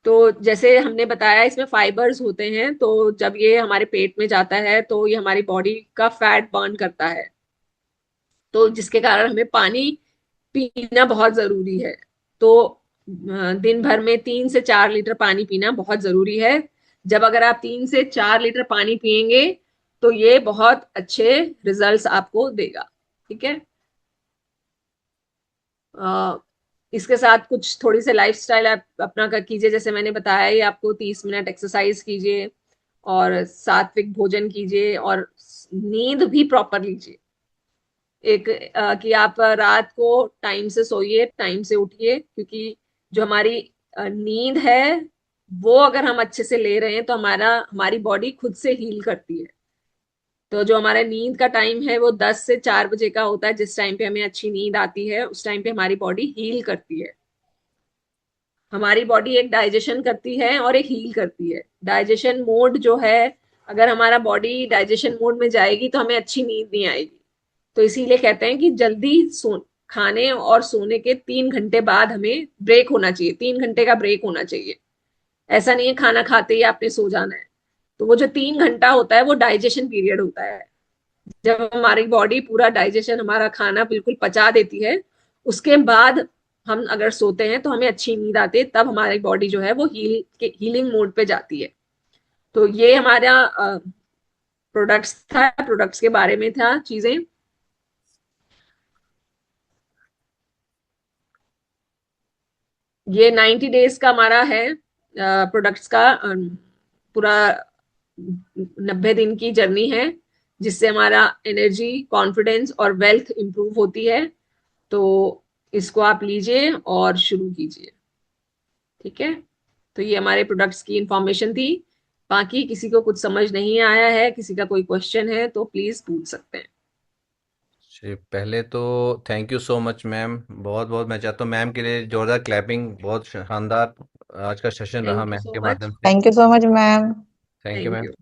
तो जैसे हमने बताया इसमें फाइबर्स होते हैं, तो जब ये हमारे पेट में जाता है तो ये हमारी बॉडी का फैट बर्न करता है, तो जिसके कारण हमें पानी पीना बहुत जरूरी है। तो दिन भर में 3 से 4 लीटर पानी पीना बहुत जरूरी है। जब अगर आप 3 से 4 लीटर पानी पियेंगे तो ये बहुत अच्छे रिजल्ट्स आपको देगा। ठीक है, अ, इसके साथ कुछ थोड़ी सी लाइफस्टाइल आप अपना कीजिए। जैसे मैंने बताया ही आपको, 30 मिनट एक्सरसाइज कीजिए, और सात्विक भोजन कीजिए, और नींद भी प्रॉपर लीजिए। एक कि आप रात को टाइम से सोइए, टाइम से उठिए, क्योंकि जो हमारी नींद है वो अगर हम अच्छे से ले रहे हैं तो हमारी बॉडी खुद से हील करती है। तो जो हमारा नींद का टाइम है वो 10 से 4 बजे का होता है। जिस टाइम पे हमें अच्छी नींद आती है उस टाइम पे हमारी बॉडी हील करती है। हमारी बॉडी एक डाइजेशन करती है और एक हील करती है। डाइजेशन मोड जो है, अगर हमारा बॉडी डाइजेशन मोड में जाएगी तो हमें अच्छी नींद नहीं आएगी। तो इसीलिए कहते हैं कि जल्दी सो खाने और सोने के 3 घंटे बाद हमें ब्रेक होना चाहिए, 3 घंटे का ब्रेक होना चाहिए। ऐसा नहीं है खाना खाते ही आपने सो जाना है। तो वो जो 3 घंटा होता है वो डाइजेशन पीरियड होता है। जब हमारी बॉडी पूरा डाइजेशन, हमारा खाना बिल्कुल पचा देती है, उसके बाद हम अगर सोते हैं तो हमें अच्छी नींद आती है, तब हमारी बॉडी जो है वो हीलिंग मोड पे जाती है। तो ये हमारा प्रोडक्ट्स था, प्रोडक्ट्स के बारे में था चीजें। ये 90 डेज का हमारा है प्रोडक्ट्स का पूरा 90 दिन की जर्नी है, जिससे हमारा एनर्जी, कॉन्फिडेंस और वेल्थ इंप्रूव होती है। तो इसको आप लीजिए और शुरू कीजिए। ठीक है, तो ये हमारे प्रोडक्ट्स की इंफॉर्मेशन थी। बाकी किसी को कुछ समझ नहीं आया है, किसी का कोई क्वेश्चन है तो प्लीज पूछ सकते हैं। जी, पहले तो thank you so much ma'am, बहुत बहुत मैं चाहता हूँ मैम के लिए जोरदार क्लैपिंग, बहुत शानदार आज का सेशन रहा थैंक यू मैम सो के मच। माध्यम से। Thank you so much ma'am. Thank you thank ma'am. You.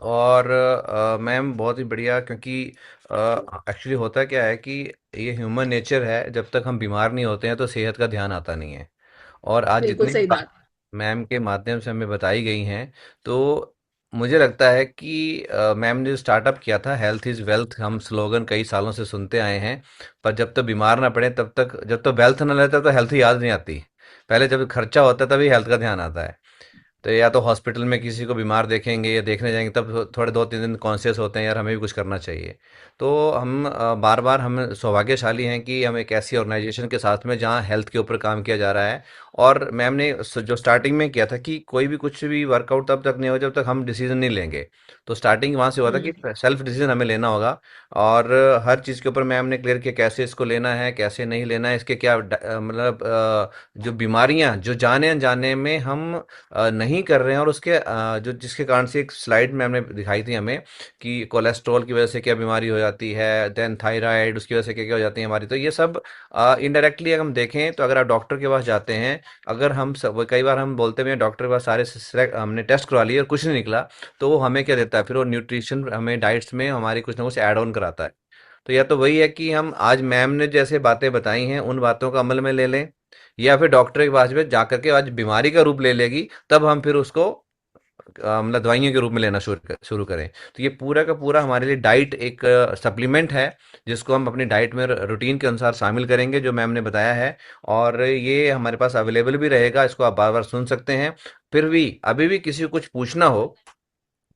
और मैम बहुत ही बढ़िया, क्योंकि एक्चुअली होता क्या है कि ये ह्यूमन नेचर है, जब तक हम बीमार नहीं होते हैं तो सेहत का ध्यान आता नहीं है। और आज बिल्कुल जितनी भी सही बात बात। मैम के माध्यम से हमें बताई गई हैं, तो मुझे लगता है कि मैम ने जो स्टार्टअप किया था हेल्थ इज़ वेल्थ, हम स्लोगन कई सालों से सुनते आए हैं, पर जब तक बीमार ना पड़े तब तक, जब तक वेल्थ ना रहता तो हेल्थ याद नहीं आती। पहले जब खर्चा होता है तभी हेल्थ का ध्यान आता है। तो या तो हॉस्पिटल में किसी को बीमार देखेंगे या देखने जाएंगे तब थोड़े 2-3 दिन कॉन्शियस होते हैं यार हमें भी कुछ करना चाहिए। तो हम बार बार हम सौभाग्यशाली हैं कि हम एक ऐसी ऑर्गेनाइजेशन के साथ में जहाँ हेल्थ के ऊपर काम किया जा रहा है। और मैम ने जो स्टार्टिंग में किया था कि कोई भी कुछ भी वर्कआउट तब तक नहीं हो जब तक हम डिसीजन नहीं लेंगे। तो स्टार्टिंग वहाँ से हुआ था कि हम्म। सेल्फ डिसीजन हमें लेना होगा। और हर चीज़ के ऊपर मैम ने क्लियर किया कैसे इसको लेना है, कैसे नहीं लेना है, इसके क्या मतलब जो बीमारियां जो जाने अनजाने में हम नहीं कर रहे हैं, और उसके जो जिसके कारण से एक स्लाइड में हमने दिखाई थी हमें कि कोलेस्ट्रॉल की वजह से क्या बीमारी हो जाती है, देन थायराइड उसकी वजह से क्या क्या हो जाती है हमारी। तो ये सब इनडायरेक्टली अगर हम देखें तो अगर आप डॉक्टर के पास जाते हैं, अगर हम सब कई बार हम बोलते हैं डॉक्टर के पास सारे हमने टेस्ट करवा लिए और कुछ नहीं निकला, तो वो हमें क्या देता है, फिर वो न्यूट्रिशन हमें डाइट्स में हमारी कुछ ना कुछ ऐड ऑन कराता है। तो या तो वही है कि हम आज मैम ने जैसे बातें बताई हैं उन बातों का अमल में ले लें, या फिर डॉक्टर के पास में जाकर के आज बीमारी का रूप ले लेगी तब हम फिर उसको मतलब दवाइयों के रूप में लेना शुरू करें। तो ये पूरा का पूरा हमारे लिए डाइट एक सप्लीमेंट है, जिसको हम अपनी डाइट में रूटीन के अनुसार शामिल करेंगे जो मैम ने बताया है। और ये हमारे पास अवेलेबल भी रहेगा, इसको आप बार बार सुन सकते हैं। फिर भी अभी भी किसी को कुछ पूछना हो,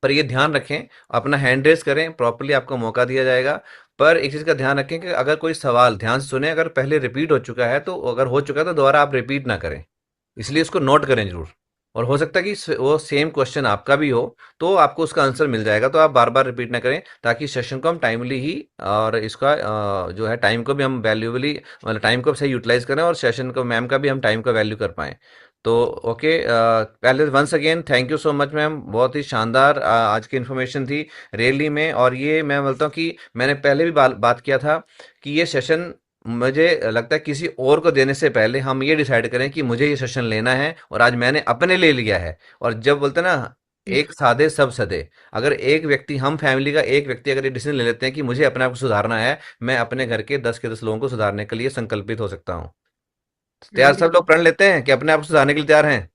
पर ये ध्यान रखें, अपना हैंड रेस करें, प्रॉपर्ली आपको मौका दिया जाएगा। पर एक चीज़ का ध्यान रखें कि अगर कोई सवाल ध्यान से सुने, अगर पहले रिपीट हो चुका है तो, अगर हो चुका है तो दोबारा आप रिपीट ना करें, इसलिए इसको नोट करें जरूर। और हो सकता है कि वो सेम क्वेश्चन आपका भी हो, तो आपको उसका आंसर मिल जाएगा, तो आप बार बार रिपीट ना करें, ताकि सेशन को हम टाइमली ही, और इसका जो है टाइम को भी हम वैल्यूबली, मतलब टाइम को सही यूटिलाइज करें, और सेशन को मैम का भी हम टाइम का वैल्यू कर पाएँ। तो ओके, पहले once again thank you so much ma'am, बहुत ही शानदार आज की इन्फॉर्मेशन थी रैली में। और ये मैं बोलता हूँ कि मैंने पहले भी बात किया था कि ये सेशन मुझे लगता है किसी और को देने से पहले हम ये डिसाइड करें कि मुझे ये सेशन लेना है, और आज मैंने अपने ले लिया है। और जब बोलते हैं ना, एक साधे सब सधे, अगर एक व्यक्ति, हम फैमिली का एक व्यक्ति अगर ये डिसीजन ले लेते हैं कि मुझे अपने आप को सुधारना है, मैं अपने घर के 10 के 10 लोगों को सुधारने के लिए संकल्पित हो सकता हूँ। तैयार सब लोग, प्रण लेते हैं कि अपने आप को सुधारने के लिए तैयार हैं?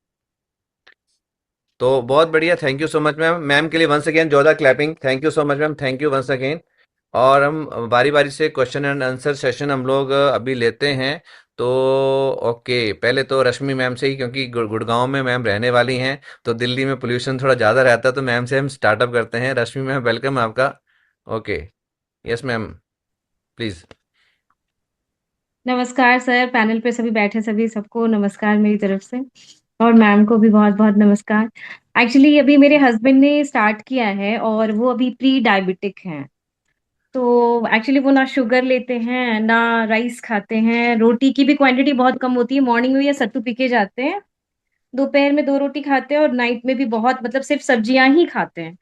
तो बहुत बढ़िया, thank you so much ma'am. Ma'am के लिए वंस अगेन जोरदार clapping, thank you so much ma'am, thank you once again. और हम बारी बारी से क्वेश्चन एंड आंसर सेशन हम लोग अभी लेते हैं। तो ओके, पहले तो रश्मि मैम से ही, क्योंकि गुड़गांव में मैम रहने वाली हैं, तो दिल्ली में पोल्यूशन थोड़ा ज़्यादा रहता है, तो मैम से हम स्टार्टअप करते हैं। रश्मि मैम, वेलकम आपका। Okay, yes ma'am, please. नमस्कार सर, पैनल पे सभी बैठे सभी सबको नमस्कार मेरी तरफ से। और मैम को भी बहुत बहुत नमस्कार। एक्चुअली अभी मेरे हस्बैंड ने स्टार्ट किया है और वो अभी प्री डायबिटिक हैं। तो एक्चुअली वो ना शुगर लेते हैं ना राइस खाते हैं, रोटी की भी क्वांटिटी बहुत कम होती है। मॉर्निंग में ये सत्तू पी के जाते हैं, दोपहर में 2 रोटी खाते हैं और नाइट में भी बहुत मतलब सिर्फ सब्जियां ही खाते हैं।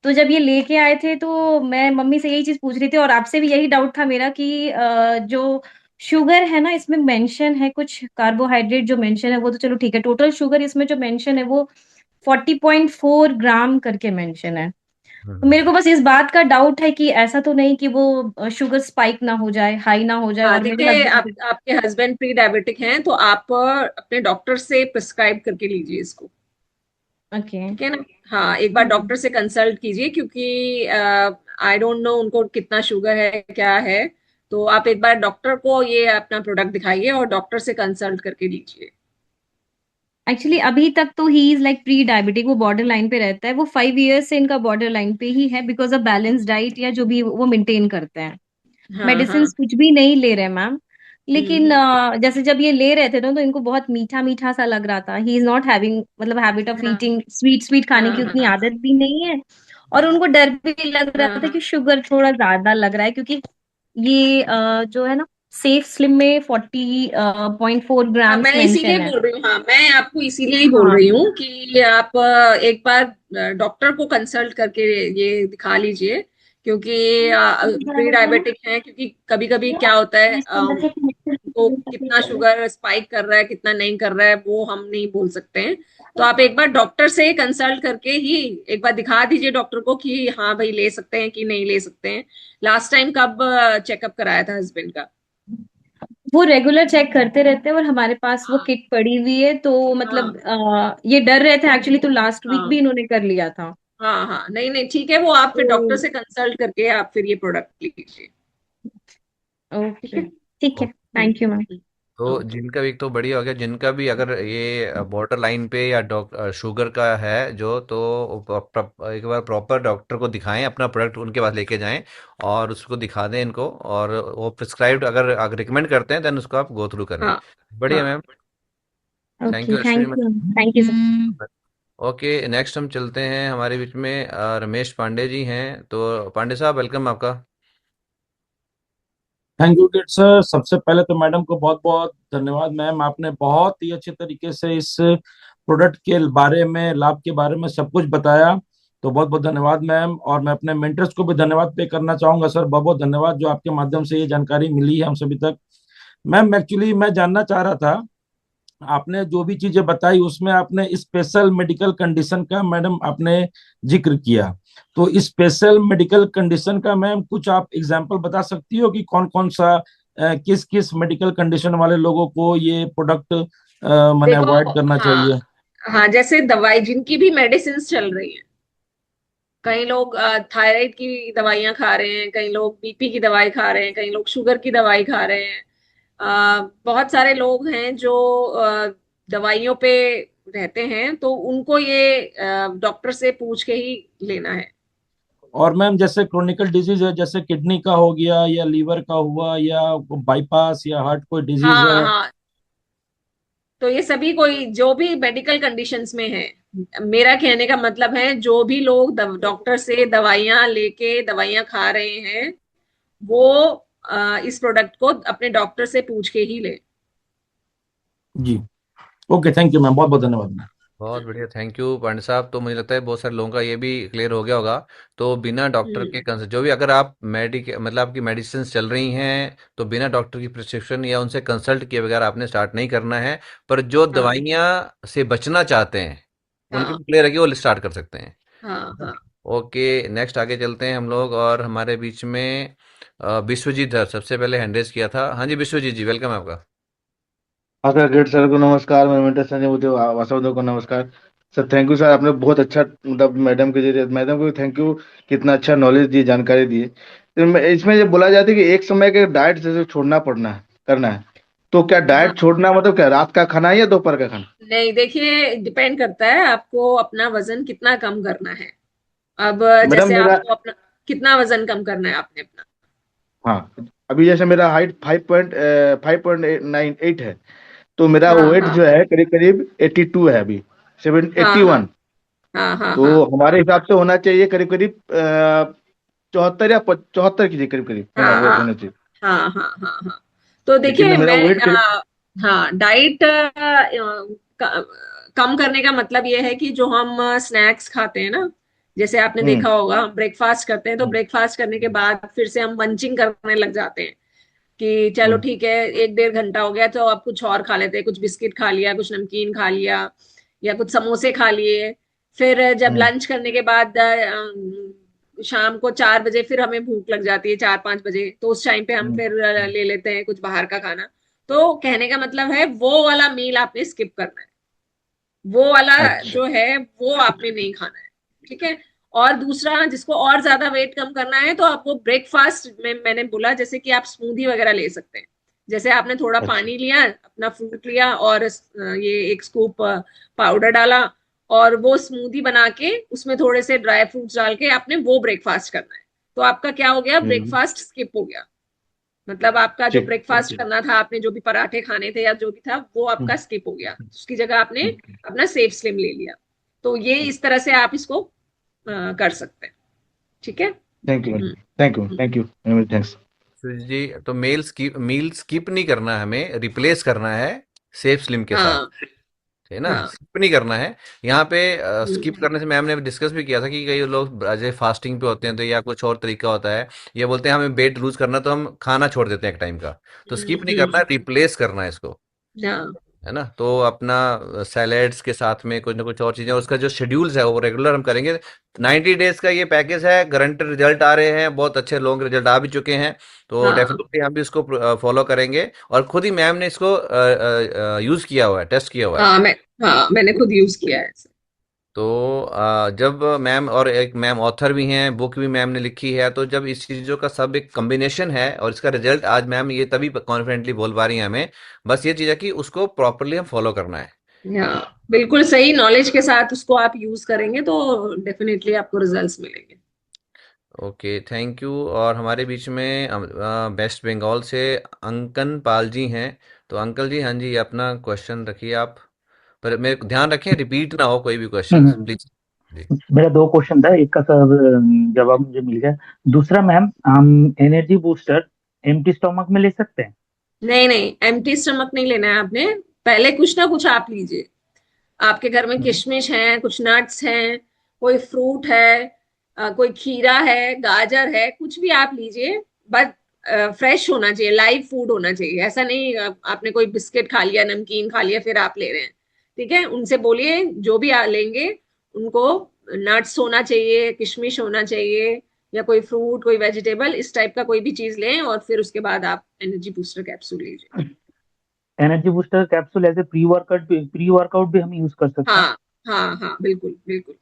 तो जब ये लेके आए थे तो मैं मम्मी से यही चीज पूछ रही थी और आपसे भी यही डाउट था मेरा कि जो शुगर है ना, इसमें मेंशन है कुछ कार्बोहाइड्रेट जो मेंशन है वो तो चलो ठीक है, टोटल शुगर इसमें जो मेंशन है वो 40.4 ग्राम करके मेंशन है। तो मेरे को बस इस बात का डाउट है कि ऐसा तो नहीं कि वो शुगर स्पाइक ना हो जाए, हाई ना हो जाए हाँ और मेरे देखिए, हस्बैंड। आपके हस्बैंड प्री डायबिटिक हैं तो आप अपने डॉक्टर से प्रिस्क्राइब करके लीजिए इसको। ओके। ठीक है ना। हाँ, एक बार डॉक्टर से कंसल्ट कीजिए, क्योंकि आई डोंट नो उनको कितना शुगर है क्या है। तो आप एक बार डॉक्टर को ये अपना प्रोडक्ट दिखाइए और डॉक्टर से कंसल्ट करके लीजिए। एक्चुअली अभी तक तो he is like pre diabetic, वो बॉर्डर लाइन पे रहता है, वो 5 इयर्स से इनका बॉर्डर लाइन पे ही है बिकॉज ऑफ बैलेंस डाइट या जो भी वो मेंटेन करते हैं। हाँ मेडिसिन हाँ। कुछ भी नहीं ले रहे मैम। लेकिन हम्म। जैसे जब ये ले रहे थे ना तो इनको बहुत मीठा मीठा सा लग रहा था। ही इज नॉट हैविंग मतलब हैबिट ऑफ हाँ ईटिंग स्वीट, स्वीट खाने की हाँ उतनी हाँ आदत भी नहीं है। और उनको डर भी लग हाँ रहा था हाँ कि शुगर थोड़ा ज्यादा लग रहा है, क्योंकि ये जो है ना, सेफ स्लिम में 40.4 हाँ। ग्राम्स मैं इसीलिए मेंशन है। बोल रही हूँ, हाँ मैं आपको इसीलिए ही बोल हाँ। रही हूँ कि आप एक बार डॉक्टर को कंसल्ट करके ये दिखा लीजिए, क्योंकि प्री डायबिटिक है। क्योंकि कभी कभी क्या होता है, तो कितना शुगर स्पाइक कर रहा है कितना नहीं कर रहा है वो हम नहीं बोल सकते हैं। तो आप एक बार डॉक्टर से कंसल्ट करके ही एक बार दिखा दीजिए डॉक्टर को कि हाँ भाई ले सकते हैं कि नहीं ले सकते हैं। लास्ट टाइम कब चेकअप कराया था हस्बैंड का? वो रेगुलर चेक करते रहते हैं और हमारे पास वो हाँ किट पड़ी हुई है, तो मतलब हाँ ये डर रहे थे एक्चुअली, तो लास्ट वीक भी हाँ इन्होंने कर लिया था। हाँ हाँ। नहीं नहीं ठीक है, वो आप फिर डॉक्टर तो से कंसल्ट करके आप फिर ये प्रोडक्ट लीजिए। ठीक ओके, है। ठीक है, थैंक यू मैम। तो ओके। जिनका भी, तो बढ़िया हो गया जिनका भी अगर ये बॉर्डर लाइन पे या शुगर का है जो, तो एक बार प्रॉपर डॉक्टर को दिखाएं, अपना प्रोडक्ट उनके पास लेके जाएं और उसको दिखा दें इनको, और वो प्रिस्क्राइब्ड अगर रिकमेंड करते हैं देन उसको आप गो थ्रू करें। हाँ बढ़िया हाँ। Ma'am. Thank okay, you thank Ashwini you, thank you sir. Ma'am. Okay, next हम चलते हैं, हमारे बीच में रमेश पांडे जी हैं। तो पांडे साहब, वेलकम आपका। थैंक यू गिट सर। सबसे पहले तो मैडम को बहुत बहुत धन्यवाद। मैम आपने बहुत ही अच्छे तरीके से इस प्रोडक्ट के बारे में, लाभ के बारे में सब कुछ बताया। तो बहुत बहुत धन्यवाद मैम। और मैं अपने मेंटर्स को भी धन्यवाद पे करना चाहूंगा सर। बहुत बहुत धन्यवाद जो आपके माध्यम से ये जानकारी मिली है हम सभी तक। मैम एक्चुअली मैं जानना चाह रहा था, आपने जो भी चीजें बताई उसमें आपने स्पेशल मेडिकल कंडीशन का मैडम आपने जिक्र किया। तो स्पेशल मेडिकल कंडीशन का मैम कुछ आप एग्जांपल बता सकती हो कि कौन कौन सा किस किस मेडिकल कंडीशन वाले लोगों को ये प्रोडक्ट मैंने देखो, अवॉइड करना हाँ चाहिए। हाँ, जैसे दवाई जिनकी भी मेडिसिन चल रही हैं, कई लोग थायराइड की दवाइयां खा रहे हैं, कई लोग बीपी की दवाई खा रहे हैं, कई लोग शुगर की दवाई खा रहे हैं। बहुत सारे लोग हैं जो दवाइयों पे रहते हैं, तो उनको ये डॉक्टर से पूछ के ही लेना है। और मैम जैसे क्रोनिकल डिजीज है, जैसे किडनी का हो गया या लीवर का हुआ या बाईपास या हार्ट कोई डिजीज हाँ है। हाँ। तो ये सभी कोई जो भी मेडिकल कंडीशंस में है, मेरा कहने का मतलब है जो भी लोग डॉक्टर से दवाइयां लेके दवाइयां खा रहे हैं, वो इस प्रोडक्ट को अपने डॉक्टर से पूछ के ही ले। जी। ओके, थैंक यू मैम, बहुत बहुत धन्यवाद मैम। बहुत बढ़िया, थैंक यू पांडे साहब। तो मुझे लगता है बहुत सारे लोगों का ये भी क्लियर हो गया होगा। तो बिना डॉक्टर के हम्म। कंसल्ट, जो भी अगर आप मतलब आपकी मेडिसिन चल रही हैं, तो बिना डॉक्टर की प्रिस्क्रिप्शन या उनसे कंसल्ट किए बगैर आपने स्टार्ट नहीं करना है। पर जो हाँ दवाइयाँ से बचना चाहते हैं उनके हाँ लिए क्लियर है कि वो स्टार्ट कर सकते हैं। हाँ हाँ ओके, नेक्स्ट आगे चलते हैं हम लोग, और हमारे बीच में विश्वजीत धर सबसे पहले हैंड रेज किया था। हाँ जी विश्वजीत जी, वेलकम है आपका। हाँ सर, ग्रेट सर को नमस्कार। मैं मेंटर संजय बुद्धे वासुदेव को नमस्कार। सर थैंक यू सर, आपने बहुत अच्छा, मतलब मैडम के जरिए मैडम को थैंक यू, कितना अच्छा नॉलेज दी, जानकारी दी। तो इसमें ये बोला जाता है कि एक समय के डाइट जैसे छोड़ना पड़ना है, करना है। तो क्या हाँ। डाइट छोड़ना मतलब क्या, रात का खाना है या दोपहर का खाना? नहीं, देखिए डिपेंड करता है आपको अपना वजन कितना कम करना है। अब मैडम जैसे मेरा, आपको अपना कितना वजन कम करना है आपने अपना? हाँ, अभी जैसे मेरा हाइट 5.98 है। तो मेरा हाँ वेट हाँ जो है करीब करीब 82 है अभी, सेवन हाँ एट्टी हाँ वन हाँ हाँ तो हाँ हमारे हिसाब से होना चाहिए करीब करीब 74 या 74 की करीब करीब होना, हाँ वेट हाँ होना चाहिए। हाँ हाँ हाँ हाँ। तो लेकिन देखिए मेरा मैं वेट करीब, हाँ, डाइट कम करने का मतलब ये है कि जो हम स्नैक्स खाते हैं ना, जैसे आपने हम्म देखा होगा हम ब्रेकफास्ट करते हैं, तो ब्रेकफास्ट करने के बाद फिर से हम मंचिंग करने लग जाते हैं कि चलो हम्म ठीक है, एक डेढ़ घंटा हो गया तो अब कुछ और खा लेते हैं, कुछ बिस्किट खा लिया, कुछ नमकीन खा लिया, या कुछ समोसे खा लिए। फिर जब हम्म लंच करने के बाद शाम को 4 बजे फिर हमें भूख लग जाती है, 4-5 बजे, तो उस टाइम पे हम हम्म फिर ले लेते हैं कुछ बाहर का खाना। तो कहने का मतलब है वो वाला मील आपने स्किप करना है, वो वाला अच्छा। जो है वो आपने नहीं खाना है। ठीक है। और दूसरा, जिसको और ज्यादा वेट कम करना है तो आप वो ब्रेकफास्ट में मैंने बोला जैसे कि आप स्मूदी वगैरह ले सकते हैं। जैसे आपने थोड़ा अच्छा। पानी लिया, अपना फ्रूट लिया, और ये एक स्कूप पाउडर डाला, और वो स्मूदी बना के उसमें थोड़े से ड्राई फ्रूट्स डाल के आपने वो ब्रेकफास्ट करना है। तो आपका क्या हो गया, हम्म ब्रेकफास्ट स्किप हो गया। मतलब आपका जो ठीक। ब्रेकफास्ट करना था, आपने जो भी पराठे खाने थे या जो भी था वो आपका स्किप हो गया, उसकी जगह आपने अपना सेफ स्लिम ले लिया। तो ये इस तरह से आप इसको कर सकते हैं। ठीक है। Thank you hmm, madam, thank you, hmm. Thank you, thanks. Sujit ji, तो मील स्किप नहीं करना है, हमें रिप्लेस करना है सेफ स्लिम के साथ, हाँ, है ना? हाँ। स्किप नहीं करना है। यहाँ पे स्किप हम्म, करने से मैम ने डिस्कस भी किया था कि कई लोग जैसे फास्टिंग पे होते हैं तो या कुछ और तरीका होता है, ये बोलते हैं हमें वेट लूज करना तो हम खाना छोड़ देते हैं एक टाइम का। तो स्किप नहीं करना है, रिप्लेस करना है इसको, हाँ, है ना? तो अपना सैलेड्स के साथ में कुछ ना कुछ और चीजें, उसका जो शेड्यूल्स है वो रेगुलर हम करेंगे। 90 डेज का ये पैकेज है, गारंटेड रिजल्ट आ रहे हैं, बहुत अच्छे लॉन्ग रिजल्ट आ भी चुके हैं। तो हाँ, डेफिनेटली हम भी इसको फॉलो करेंगे, और खुद ही मैम ने इसको यूज किया हुआ है, टेस्ट किया हुआ है। हाँ। हाँ, मैंने खुद यूज किया है इसे। तो जब मैम, और एक मैम ऑथर भी हैं, बुक भी मैम ने लिखी है, तो जब इस चीज़ों का सब एक कॉम्बिनेशन है और इसका रिजल्ट आज मैम ये तभी कॉन्फिडेंटली बोल पा रही हैं हमें, बस ये चीज़ है कि उसको प्रॉपरली हम फॉलो करना है। हाँ, बिल्कुल सही नॉलेज के साथ उसको आप यूज करेंगे तो डेफिनेटली आपको रिजल्ट्स मिलेंगे। Okay, thank you. और हमारे बीच में वेस्ट बंगाल से अंकन पाल जी हैं। तो अंकल जी, हाँ जी, अपना क्वेश्चन रखिए आप, पर मेरे ध्यान रखें रिपीट ना हो कोई भी क्वेश्चन, हम्म, प्लीज जी। मेरा दो क्वेश्चन था, एक का सब जवाब मुझे मिल गया। दूसरा मैम, हम एनर्जी बूस्टर एम्प्टी स्टोमक में ले सकते हैं? नहीं, नहीं, एम्प्टी स्टमक नहीं लेना है आपने। पहले कुछ ना कुछ आप लीजिए। आपके घर में हम्म। किशमिश है, कुछ नट्स हैं, कोई फ्रूट है, कोई खीरा है, गाजर है, कुछ भी आप लीजिए। बट फ्रेश होना चाहिए, लाइव फूड होना चाहिए। ऐसा नहीं आपने कोई बिस्किट खा लिया, नमकीन खा लिया, फिर आप ले रहे हैं। ठीक है, उनसे बोलिए जो भी लेंगे उनको नट्स होना चाहिए, किशमिश होना चाहिए, या कोई फ्रूट, कोई वेजिटेबल, इस टाइप का कोई भी चीज लें, और फिर उसके बाद आप एनर्जी बूस्टर कैप्सूल लीजिए। Energy booster capsule as a pre workout भी हम यूज कर सकते हैं? हाँ, हाँ, हाँ, बिल्कुल, बिल्कुल।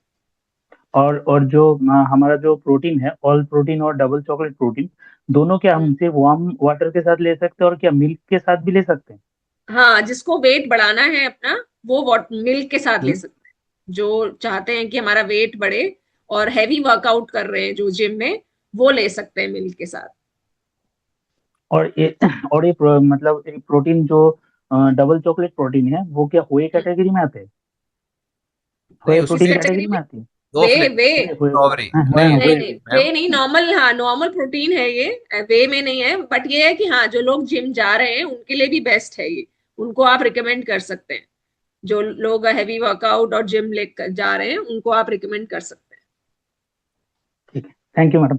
और जो हमारा जो प्रोटीन है, ऑल प्रोटीन और डबल चॉकलेट प्रोटीन, दोनों क्या हम इसे वार्म वाटर के साथ ले सकते हैं, और क्या मिल्क के साथ भी ले सकते हैं? हाँ, जिसको वेट बढ़ाना है अपना, वो मिल्क के साथ ले हम्म। सकते हैं। जो चाहते हैं कि हमारा वेट बढ़े और हैवी वर्कआउट कर रहे हैं जो जिम में, वो ले सकते हैं मिल्क के साथ। और ये और ये मतलब एक प्रोटीन जो डबल चॉकलेट प्रोटीन है, वो क्या होए हम्म, कैटेगरी में आते हैं? नहीं, होए उसमें किस प्रोटीन कैटेगरी कैटेगरी में? में आती है? दो वे फ्लेवर, वे होए स्ट्रॉबेरी, होए नहीं नहीं, होए नहीं, मैम। वे नहीं, नॉर्मल, हाँ, नॉर्मल प्रोटीन है ये। वे में नहीं है, बट ये है कि हाँ, जो लोग जिम जा रहे हैं उनके लिए भी बेस्ट है ये। उनको आप रिकमेंड कर सकते हैं। जो लोग हैवी वर्कआउट और जिम लेकर जा रहे हैं उनको आप रिकमेंड कर सकते हैं। ठीक है, थैंक यू मैडम।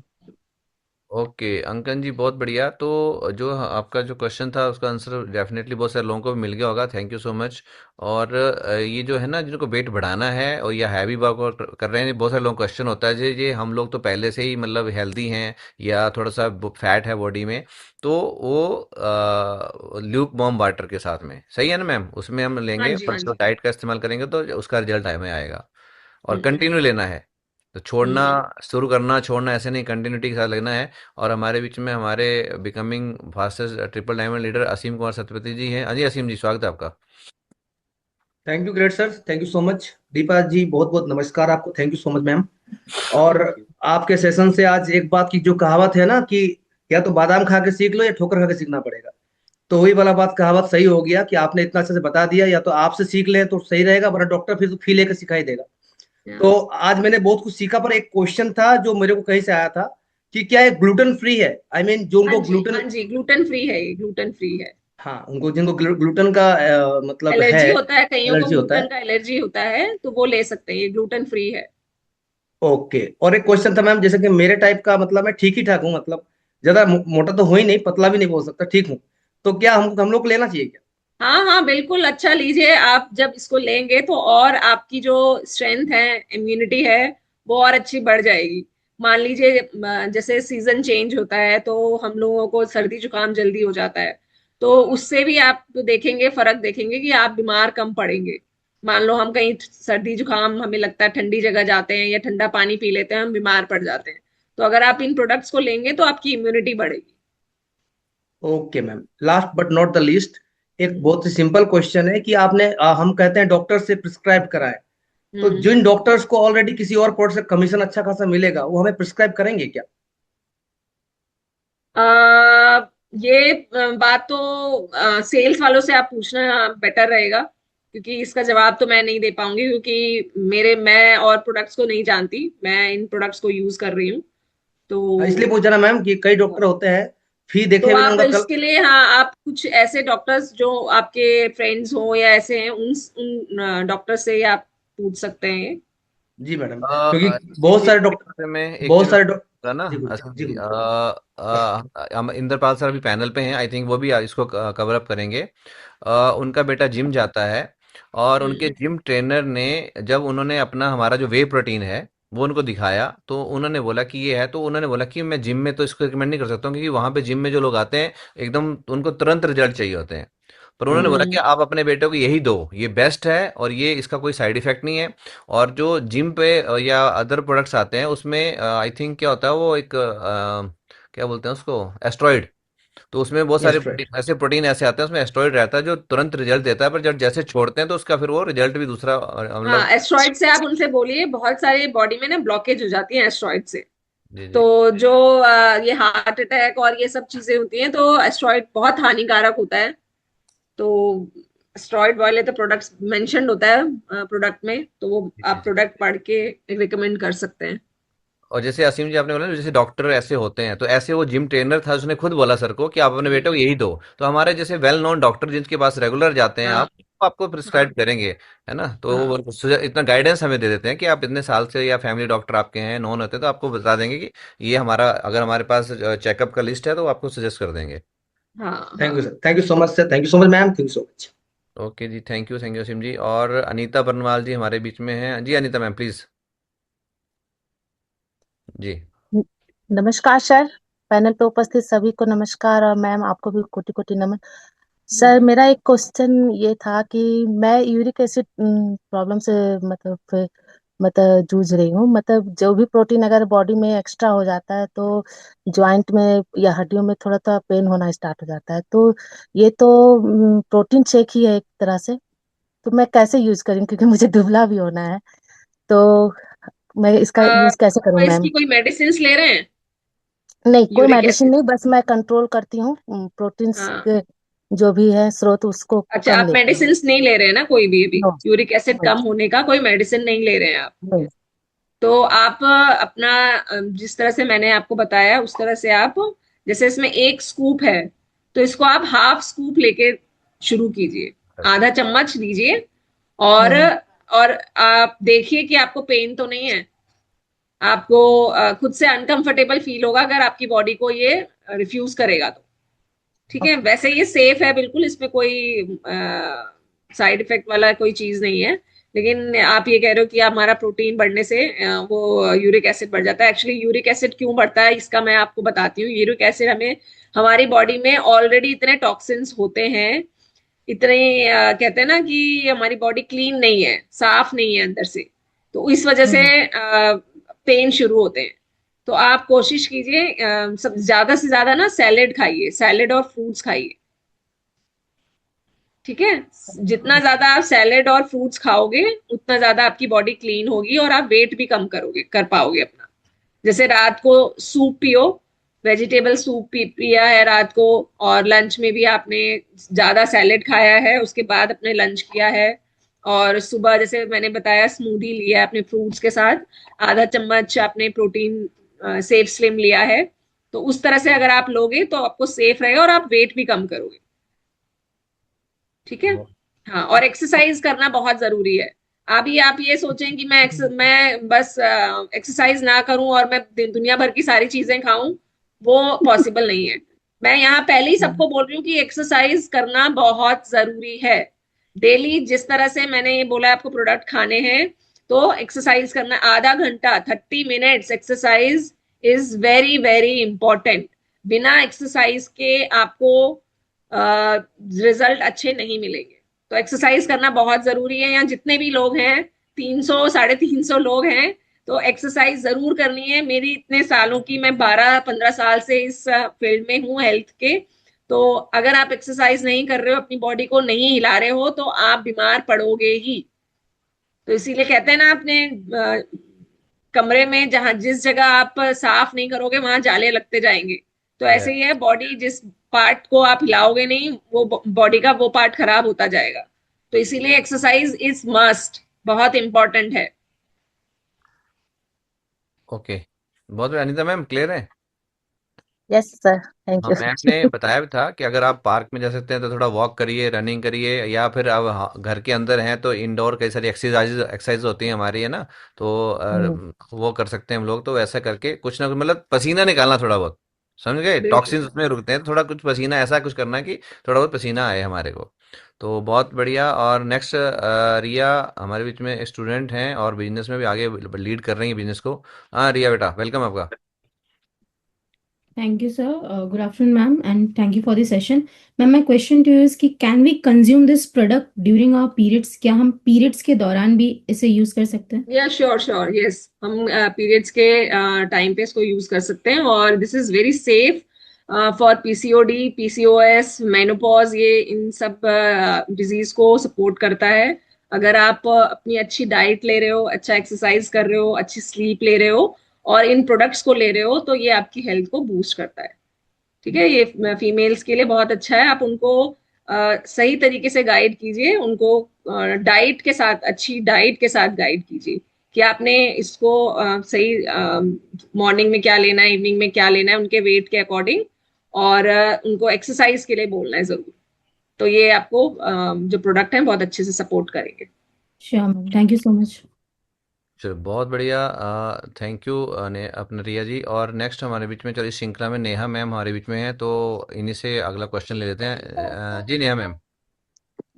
ओके अंकन जी, बहुत बढ़िया। तो जो आपका जो क्वेश्चन था उसका आंसर डेफिनेटली बहुत सारे लोगों को भी मिल गया होगा, थैंक यू सो मच। और ये जो है ना, जिनको वेट बढ़ाना है और या हैवी वर्कआउट कर रहे हैं, बहुत सारे लोगों को क्वेश्चन होता है जी, ये हम लोग तो पहले से ही मतलब हेल्दी हैं या थोड़ा सा फैट है बॉडी में, तो वो ल्यूक वार्म वाटर के साथ में सही है ना मैम, उसमें हम हाँ लेंगे, जी, हाँ पर्सनल जी। डाइट का इस्तेमाल करेंगे तो उसका रिजल्ट हमें आएगा। और हम्म, कंटिन्यू लेना है, तो छोड़ना, हम्म। शुरू करना छोड़ना ऐसे नहीं, कंटिन्यूटी के साथ लगना है। और हमारे बीच में हमारे becoming fastest triple diamond leader Aseem Kumar Satpathy ji हैं। अजी असीम जी, स्वागत है आपका। Thank you great sir, thank you so much. Deepa ji, बहुत बहुत नमस्कार आपको, thank you so much ma'am. और थैंक यू। आपके सेशन से आज एक बात की जो कहावत है ना कि या तो बादाम खा के सीख लो या ठोकर खा के सीखना पड़ेगा, तो वही वाला बात कहावत सही हो गया कि आपने इतना अच्छे से बता दिया। या तो आपसे सीख लें तो सही रहेगा, वरना डॉक्टर फिर तो फी लेकर सिखाई देगा। तो आज मैंने बहुत कुछ सीखा, पर एक क्वेश्चन था जो मेरे को कहीं से आया था कि क्या ये ग्लूटेन फ्री है? आई मीन जो हाँ उनको जी, हाँ ग्लूटेन, जी, ग्लूटेन फ्री है, ये ग्लूटेन फ्री है। हाँ उनको जिनको ग्लूटेन का मतलब है, एलर्जी होता है, कईयों को एलर्जी होता ग्लूटेन है। का एलर्जी होता है, तो वो ले सकते हैं, ये ग्लूटेन फ्री है। ओके। और एक क्वेश्चन था मैम, जैसे कि मेरे टाइप का मतलब मैं ठीक ही ठाक हूँ, मतलब ज्यादा मोटा तो हो ही नहीं, पतला भी नहीं बोल सकता, ठीक हूँ। तो क्या हम लोग को लेना चाहिए क्या? हाँ, हाँ, बिल्कुल अच्छा लीजिए। आप जब इसको लेंगे तो और आपकी जो स्ट्रेंथ है, इम्यूनिटी है, वो और अच्छी बढ़ जाएगी। मान लीजिए जैसे सीजन चेंज होता है तो हम लोगों को सर्दी जुकाम जल्दी हो जाता है, तो उससे भी आप देखेंगे, फर्क देखेंगे कि आप बीमार कम पड़ेंगे। मान लो हम कहीं सर्दी जुकाम, हमें लगता है ठंडी जगह जाते हैं या ठंडा पानी पी लेते हैं, हम बीमार पड़ जाते हैं। तो अगर आप इन प्रोडक्ट्स को लेंगे तो आपकी इम्यूनिटी बढ़ेगी। Okay ma'am, last but not the least, एक हम्म, बहुत ही सिंपल क्वेश्चन है कि आपने हम कहते हैं डॉक्टर से प्रिस्क्राइब कराए, तो हम्म। जिन डॉक्टर्स को ऑलरेडी किसी और प्रोडक्ट से कमीशन अच्छा खासा मिलेगा, वो हमें प्रिस्क्राइब करेंगे क्या? ये बात तो सेल्स वालों से आप पूछना बेटर रहेगा, क्योंकि इसका जवाब तो मैं नहीं दे पाऊंगी, क्योंकि मैं और प्रोडक्ट्स को नहीं जानती, मैं इन प्रोडक्ट्स को यूज कर रही हूँ। इसलिए तो पूछा ना मैम कि कई डॉक्टर होते हैं फी तो देखे बिना आप उनका कल। इसके लिए, हाँ, आप कुछ ऐसे डॉक्टर्स जो आपके फ्रेंड्स हो या ऐसे हैं, उन डॉक्टर से आप पूछ सकते हैं। जी मैडम, क्योंकि असीम बहुत जी, सारे इसके डॉक्टर बारे में एक बहुत चीज सारे होगा ना। जी पूछिए, असीम जी जी, पूछिए। हम इंद्रपाल सर अभी पैनल पे हैं, आई थिंक वो भी इसको कवर अप करेंगे। उनका बेटा जिम जाता है, और उनके हम्म। जिम ट्रेनर ने, जब उन्होंने अपना हमारा जो वे प्रोटीन है वो उनको दिखाया, तो उन्होंने बोला कि ये है, तो उन्होंने बोला कि मैं जिम में तो इसको रिकमेंड नहीं कर सकता हूँ, क्योंकि वहां पे जिम में जो लोग आते हैं एकदम उनको तुरंत रिजल्ट चाहिए होते हैं। पर उन्होंने बोला कि हम्म। आप अपने बेटे को यही दो, ये बेस्ट है और ये इसका कोई साइड इफेक्ट नहीं है। और जो जिम पे या अदर प्रोडक्ट्स आते हैं उसमें आई थिंक क्या होता है, वो एक क्या बोलते हैं उसको, एस्ट्रॉइड। तो उसमें बहुत सारे यस राइट। प्रोटीन ऐसे आते हैं, उसमें एस्ट्रॉइड रहता है जो तुरंत रिजल्ट देता है, पर जब जैसे छोड़ते हैं तो उसका फिर वो रिजल्ट भी दूसरा हाँ, मतलब। एस्ट्रॉइड से आप उनसे बोलिए, बहुत सारे बॉडी में ना ब्लॉकेज हो जाती है एस्ट्रॉइड से। जी जी। तो जो ये हार्ट अटैक और ये सब चीजें होती हैं, तो एस्ट्रॉइड बहुत हानिकारक होता है। तो एस्ट्रॉइड वाले तो प्रोडक्ट्स मेंशन्ड होता है प्रोडक्ट में, तो वो जी जी आप जी। प्रोडक्ट पढ़ के रिकमेंड कर सकते हैं। और जैसे असीम जी आपने बोला ना, जैसे डॉक्टर ऐसे होते हैं, तो ऐसे वो जिम ट्रेनर था, उसने खुद बोला सर को कि आप अपने बेटे को यही दो। तो हमारे जैसे वेल नोन डॉक्टर जिनके पास रेगुलर जाते हैं हाँ, आप, वो आपको हाँ, प्रिस्क्राइब करेंगे, है ना। तो हाँ, वो इतना गाइडेंस हमें दे देते हैं कि आप इतने साल से, या फैमिली डॉक्टर आपके हैं नोन होते हैं, तो आपको बता देंगे कि ये हमारा, अगर हमारे पास चेकअप का लिस्ट है तो वो आपको सजेस्ट कर देंगे। हाँ, थैंक यू हाँ। Sir, thank you so much sir, thank you so much ma'am, thank you so much. Okay जी, थैंक यू असीम जी। और अनीता बरनवाल जी हमारे बीच में हैं जी। Anita ma'am please. जी। न- नमस्कार सर। पैनल पे उपस्थित सभी को नमस्कार, और मैम आपको भी कोटि कोटि नमन। सर, हम्म। मेरा एक क्वेश्चन ये था कि मैं यूरिक एसिड प्रॉब्लम से मतलब जूझ रही हूँ। मतलब जो भी प्रोटीन अगर बॉडी में एक्स्ट्रा हो जाता है तो जॉइंट में या हड्डियों में थोड़ा थोड़ा पेन होना स्टार्ट हो जाता है। तो ये तो प्रोटीन शेक ही है एक तरह से। तो मैं कैसे यूज करूँ, क्योंकि मुझे दुबला भी होना है। तो मैं इसका यूज कैसे तो करूँ इसकी मैम? कोई मेडिसिन ले रहे हैं? नहीं, कोई यूरिक मेडिसिन एसिड। नहीं, बस मैं कंट्रोल करती हूँ प्रोटीन्स हाँ। के जो भी है स्रोत उसको अच्छा, कम आप लेती हूँ। मेडिसिन नहीं ले रहे हैं ना कोई भी अभी? नो। Uric acid no. कम होने का कोई मेडिसिन नहीं ले रहे हैं आप? नो। तो आप अपना जिस तरह से मैंने आपको बताया उस तरह से आप, जैसे इसमें एक स्कूप है, तो इसको आप हाफ स्कूप लेके शुरू कीजिए। आधा चम्मच लीजिए, और हम्म। आप देखिए कि आपको पेन तो नहीं है। आपको खुद से अनकंफर्टेबल फील होगा अगर आपकी बॉडी को ये रिफ्यूज करेगा तो। ठीक है, ओके। वैसे ये सेफ है बिल्कुल, इसमें कोई साइड इफेक्ट वाला कोई चीज नहीं है। लेकिन आप ये कह रहे हो कि हमारा प्रोटीन बढ़ने से वो यूरिक एसिड बढ़ जाता है। एक्चुअली यूरिक एसिड क्यों बढ़ता है इसका मैं आपको बताती हूँ। यूरिक एसिड हमें, हमारी बॉडी में ऑलरेडी इतने टॉक्सिन्स होते हैं, इतने कहते हैं ना कि हमारी बॉडी क्लीन नहीं है, साफ नहीं है अंदर से, तो इस वजह से हम्म। पेन शुरू होते हैं। तो आप कोशिश कीजिए, सब ज्यादा से ज्यादा ना सैलेड खाइए, सैलेड और फ्रूट्स खाइए। ठीक है, जितना ज्यादा आप सैलेड और फ्रूट्स खाओगे उतना ज्यादा आपकी बॉडी क्लीन होगी, और आप वेट भी कम कर पाओगे अपना। जैसे रात को सूप पियो, वेजिटेबल सूप पिया है रात को, और लंच में भी आपने ज्यादा सैलेड खाया है, उसके बाद अपने लंच किया है, और सुबह जैसे मैंने बताया स्मूदी लिया है अपने फ्रूट्स के साथ, आधा चम्मच आपने प्रोटीन सेफ स्लिम लिया है। तो उस तरह से अगर आप लोगे तो आपको सेफ रहेगा, और आप वेट भी कम करोगे। ठीक है। हाँ, और एक्सरसाइज करना बहुत जरूरी है। अभी आप ये सोचें कि मैं बस एक्सरसाइज ना करूं और मैं दुनिया भर की सारी चीजें खाऊं, वो पॉसिबल नहीं है। मैं यहाँ पहले ही सबको बोल रही हूँ कि एक्सरसाइज करना बहुत जरूरी है। डेली जिस तरह से मैंने ये बोला आपको प्रोडक्ट खाने हैं, तो एक्सरसाइज करना, आधा घंटा 30 minutes exercise is very very important. बिना एक्सरसाइज के आपको रिजल्ट अच्छे नहीं मिलेंगे। तो एक्सरसाइज करना बहुत जरूरी है। यहाँ जितने भी लोग हैं, 300 350 लोग हैं, तो एक्सरसाइज जरूर करनी है। मेरी इतने सालों की, मैं 12-15 साल से इस फील्ड में हूँ हेल्थ के। तो अगर आप एक्सरसाइज नहीं कर रहे हो, अपनी बॉडी को नहीं हिला रहे हो, तो आप बीमार पड़ोगे ही। तो इसीलिए कहते हैं ना, अपने कमरे में जहां जिस जगह आप साफ नहीं करोगे वहां जाले लगते जाएंगे। तो ऐसे ही है, बॉडी जिस पार्ट को आप हिलाओगे नहीं, वो बॉडी का वो पार्ट खराब होता जाएगा। तो इसीलिए एक्सरसाइज इज मस्ट, बहुत इंपॉर्टेंट है। ओके, बहुत बढ़िया। अनीता मैम क्लियर है? यस सर, थैंक हाँ, यू। मैम ने बताया भी था कि अगर आप पार्क में जा सकते हैं तो थोड़ा वॉक करिए, रनिंग करिए, या फिर अब घर के अंदर हैं तो इंडोर कई सारी एक्सरसाइज होती हैं हमारी, है ना? तो वो कर सकते हैं हम लोग। तो ऐसा करके कुछ ना कुछ, मतलब पसीना निकालना थोड़ा बहुत, समझ गए? बिल्कुल। टॉक्सिन्स उसमें रुकते हैं, तो थोड़ा कुछ पसीना, ऐसा कुछ करना कि थोड़ा बहुत पसीना आए हमारे को। तो बहुत बढ़िया। और नेक्स्ट, रिया हमारे बीच में स्टूडेंट हैं और बिजनेस में भी आगे लीड कर रही है बिजनेस को। हाँ रिया बेटा, वेलकम आपका। Thank you, sir. Good afternoon, ma'am, and thank you for the session. Ma'am, my question to you is कि can we consume this product during our periods? क्या हम periods के दौरान भी इसे use कर सकते हैं? या श्योर श्योर, यस, हम पीरियड्स के टाइम पे इसको यूज कर सकते हैं, और this is very safe for PCOD, PCOS, menopause, ये इन सब डिजीज को सपोर्ट करता है। अगर आप अपनी अच्छी डाइट ले रहे हो, अच्छा एक्सरसाइज कर रहे हो, अच्छी स्लीप ले रहे हो, और इन प्रोडक्ट्स को ले रहे हो, तो ये आपकी हेल्थ को बूस्ट करता है। ठीक है, ये फीमेल्स के लिए बहुत अच्छा है। आप उनको सही तरीके से गाइड कीजिए, उनको डाइट के साथ, अच्छी डाइट के साथ गाइड कीजिए कि आपने इसको सही मॉर्निंग में क्या लेना है, इवनिंग में क्या लेना है, उनके वेट के अकॉर्डिंग। और उनको एक्सरसाइज के लिए बोलना है जरूर। तो ये आपको जो प्रोडक्ट है बहुत अच्छे से सपोर्ट करेंगे। Sure, ma'am. Thank you so much. चलो बहुत बढ़िया, थैंक यू ने अपने रिया जी। और नेक्स्ट हमारे बीच में, चलिए इस श्रृंखला में नेहा मैम हमारे बीच में है, तो इन्हीं से अगला क्वेश्चन ले लेते हैं। जी नेहा मैम।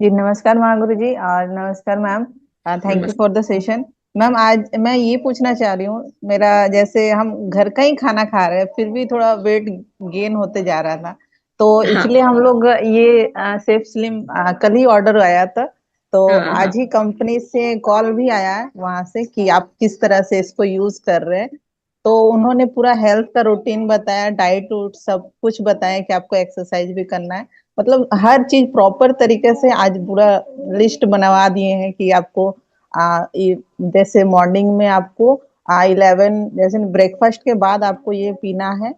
जी नमस्कार महागुरु जी, और नमस्कार मैम। थैंक यू नमस्ते। For the session. मैम आज मैं ये पूछना चाह रही हूँ, मेरा जैसे हम घर का ही खाना खा रहे हैं फिर भी थोड़ा वेट गेन होते जा रहा था, तो हाँ इसलिए हम लोग ये सेफ स्लिम कल ही ऑर्डर आया था, तो हाँ हाँ आज ही कंपनी से कॉल भी आया है वहां से कि आप किस तरह से इसको यूज कर रहे हैं। तो उन्होंने पूरा हेल्थ का रूटीन बताया, डाइट उट सब कुछ बताया कि आपको एक्सरसाइज भी करना है, मतलब हर चीज प्रॉपर तरीके से आज पूरा लिस्ट बनवा दिए हैं कि आपको जैसे मॉर्निंग में आपको 11 जैसे ब्रेकफास्ट के बाद आपको ये पीना है,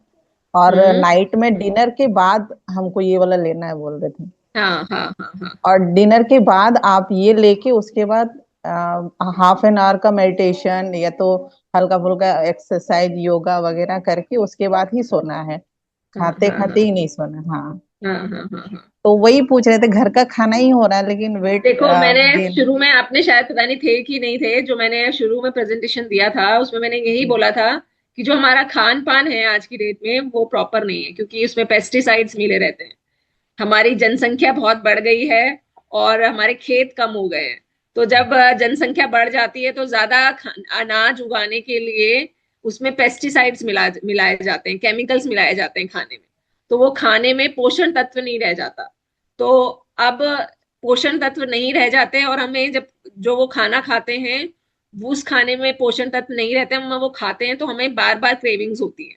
और हम्म नाइट में डिनर के बाद हमको ये वाला लेना है बोल रहे थे। हाँ हाँ हाँ हाँ और डिनर के बाद आप ये लेके उसके बाद हाफ एन आवर का मेडिटेशन या तो हल्का फुल्का एक्सरसाइज योगा वगैरह करके उसके बाद ही सोना है, हाँ खाते हाँ खाते हाँ ही नहीं सोना। हाँ, हाँ हाँ हाँ हाँ। तो वही पूछ रहे थे, घर का खाना ही हो रहा है लेकिन वेट देखो, मैंने गेन। शुरू में, आपने शायद पता नहीं थे कि नहीं थे, जो मैंने शुरू में प्रेजेंटेशन दिया था उसमें मैंने यही बोला था कि जो हमारा खान पान है आज की डेट में वो प्रॉपर नहीं है, क्योंकि उसमें पेस्टिसाइड्स मिले रहते हैं। हमारी जनसंख्या बहुत बढ़ गई है और हमारे खेत कम हो गए हैं। तो जब जनसंख्या बढ़ जाती है तो ज्यादा अनाज उगाने के लिए उसमें पेस्टिसाइड्स मिलाए जाते हैं, केमिकल्स मिलाए जाते हैं खाने में। तो वो खाने में पोषण तत्व नहीं रह जाता। तो अब पोषण तत्व नहीं रह जाते, और हमें जब जो वो खाना खाते हैं वो उस खाने में पोषण तत्व नहीं रहते, हम वो खाते हैं तो हमें बार बार क्रेविंग्स होती है।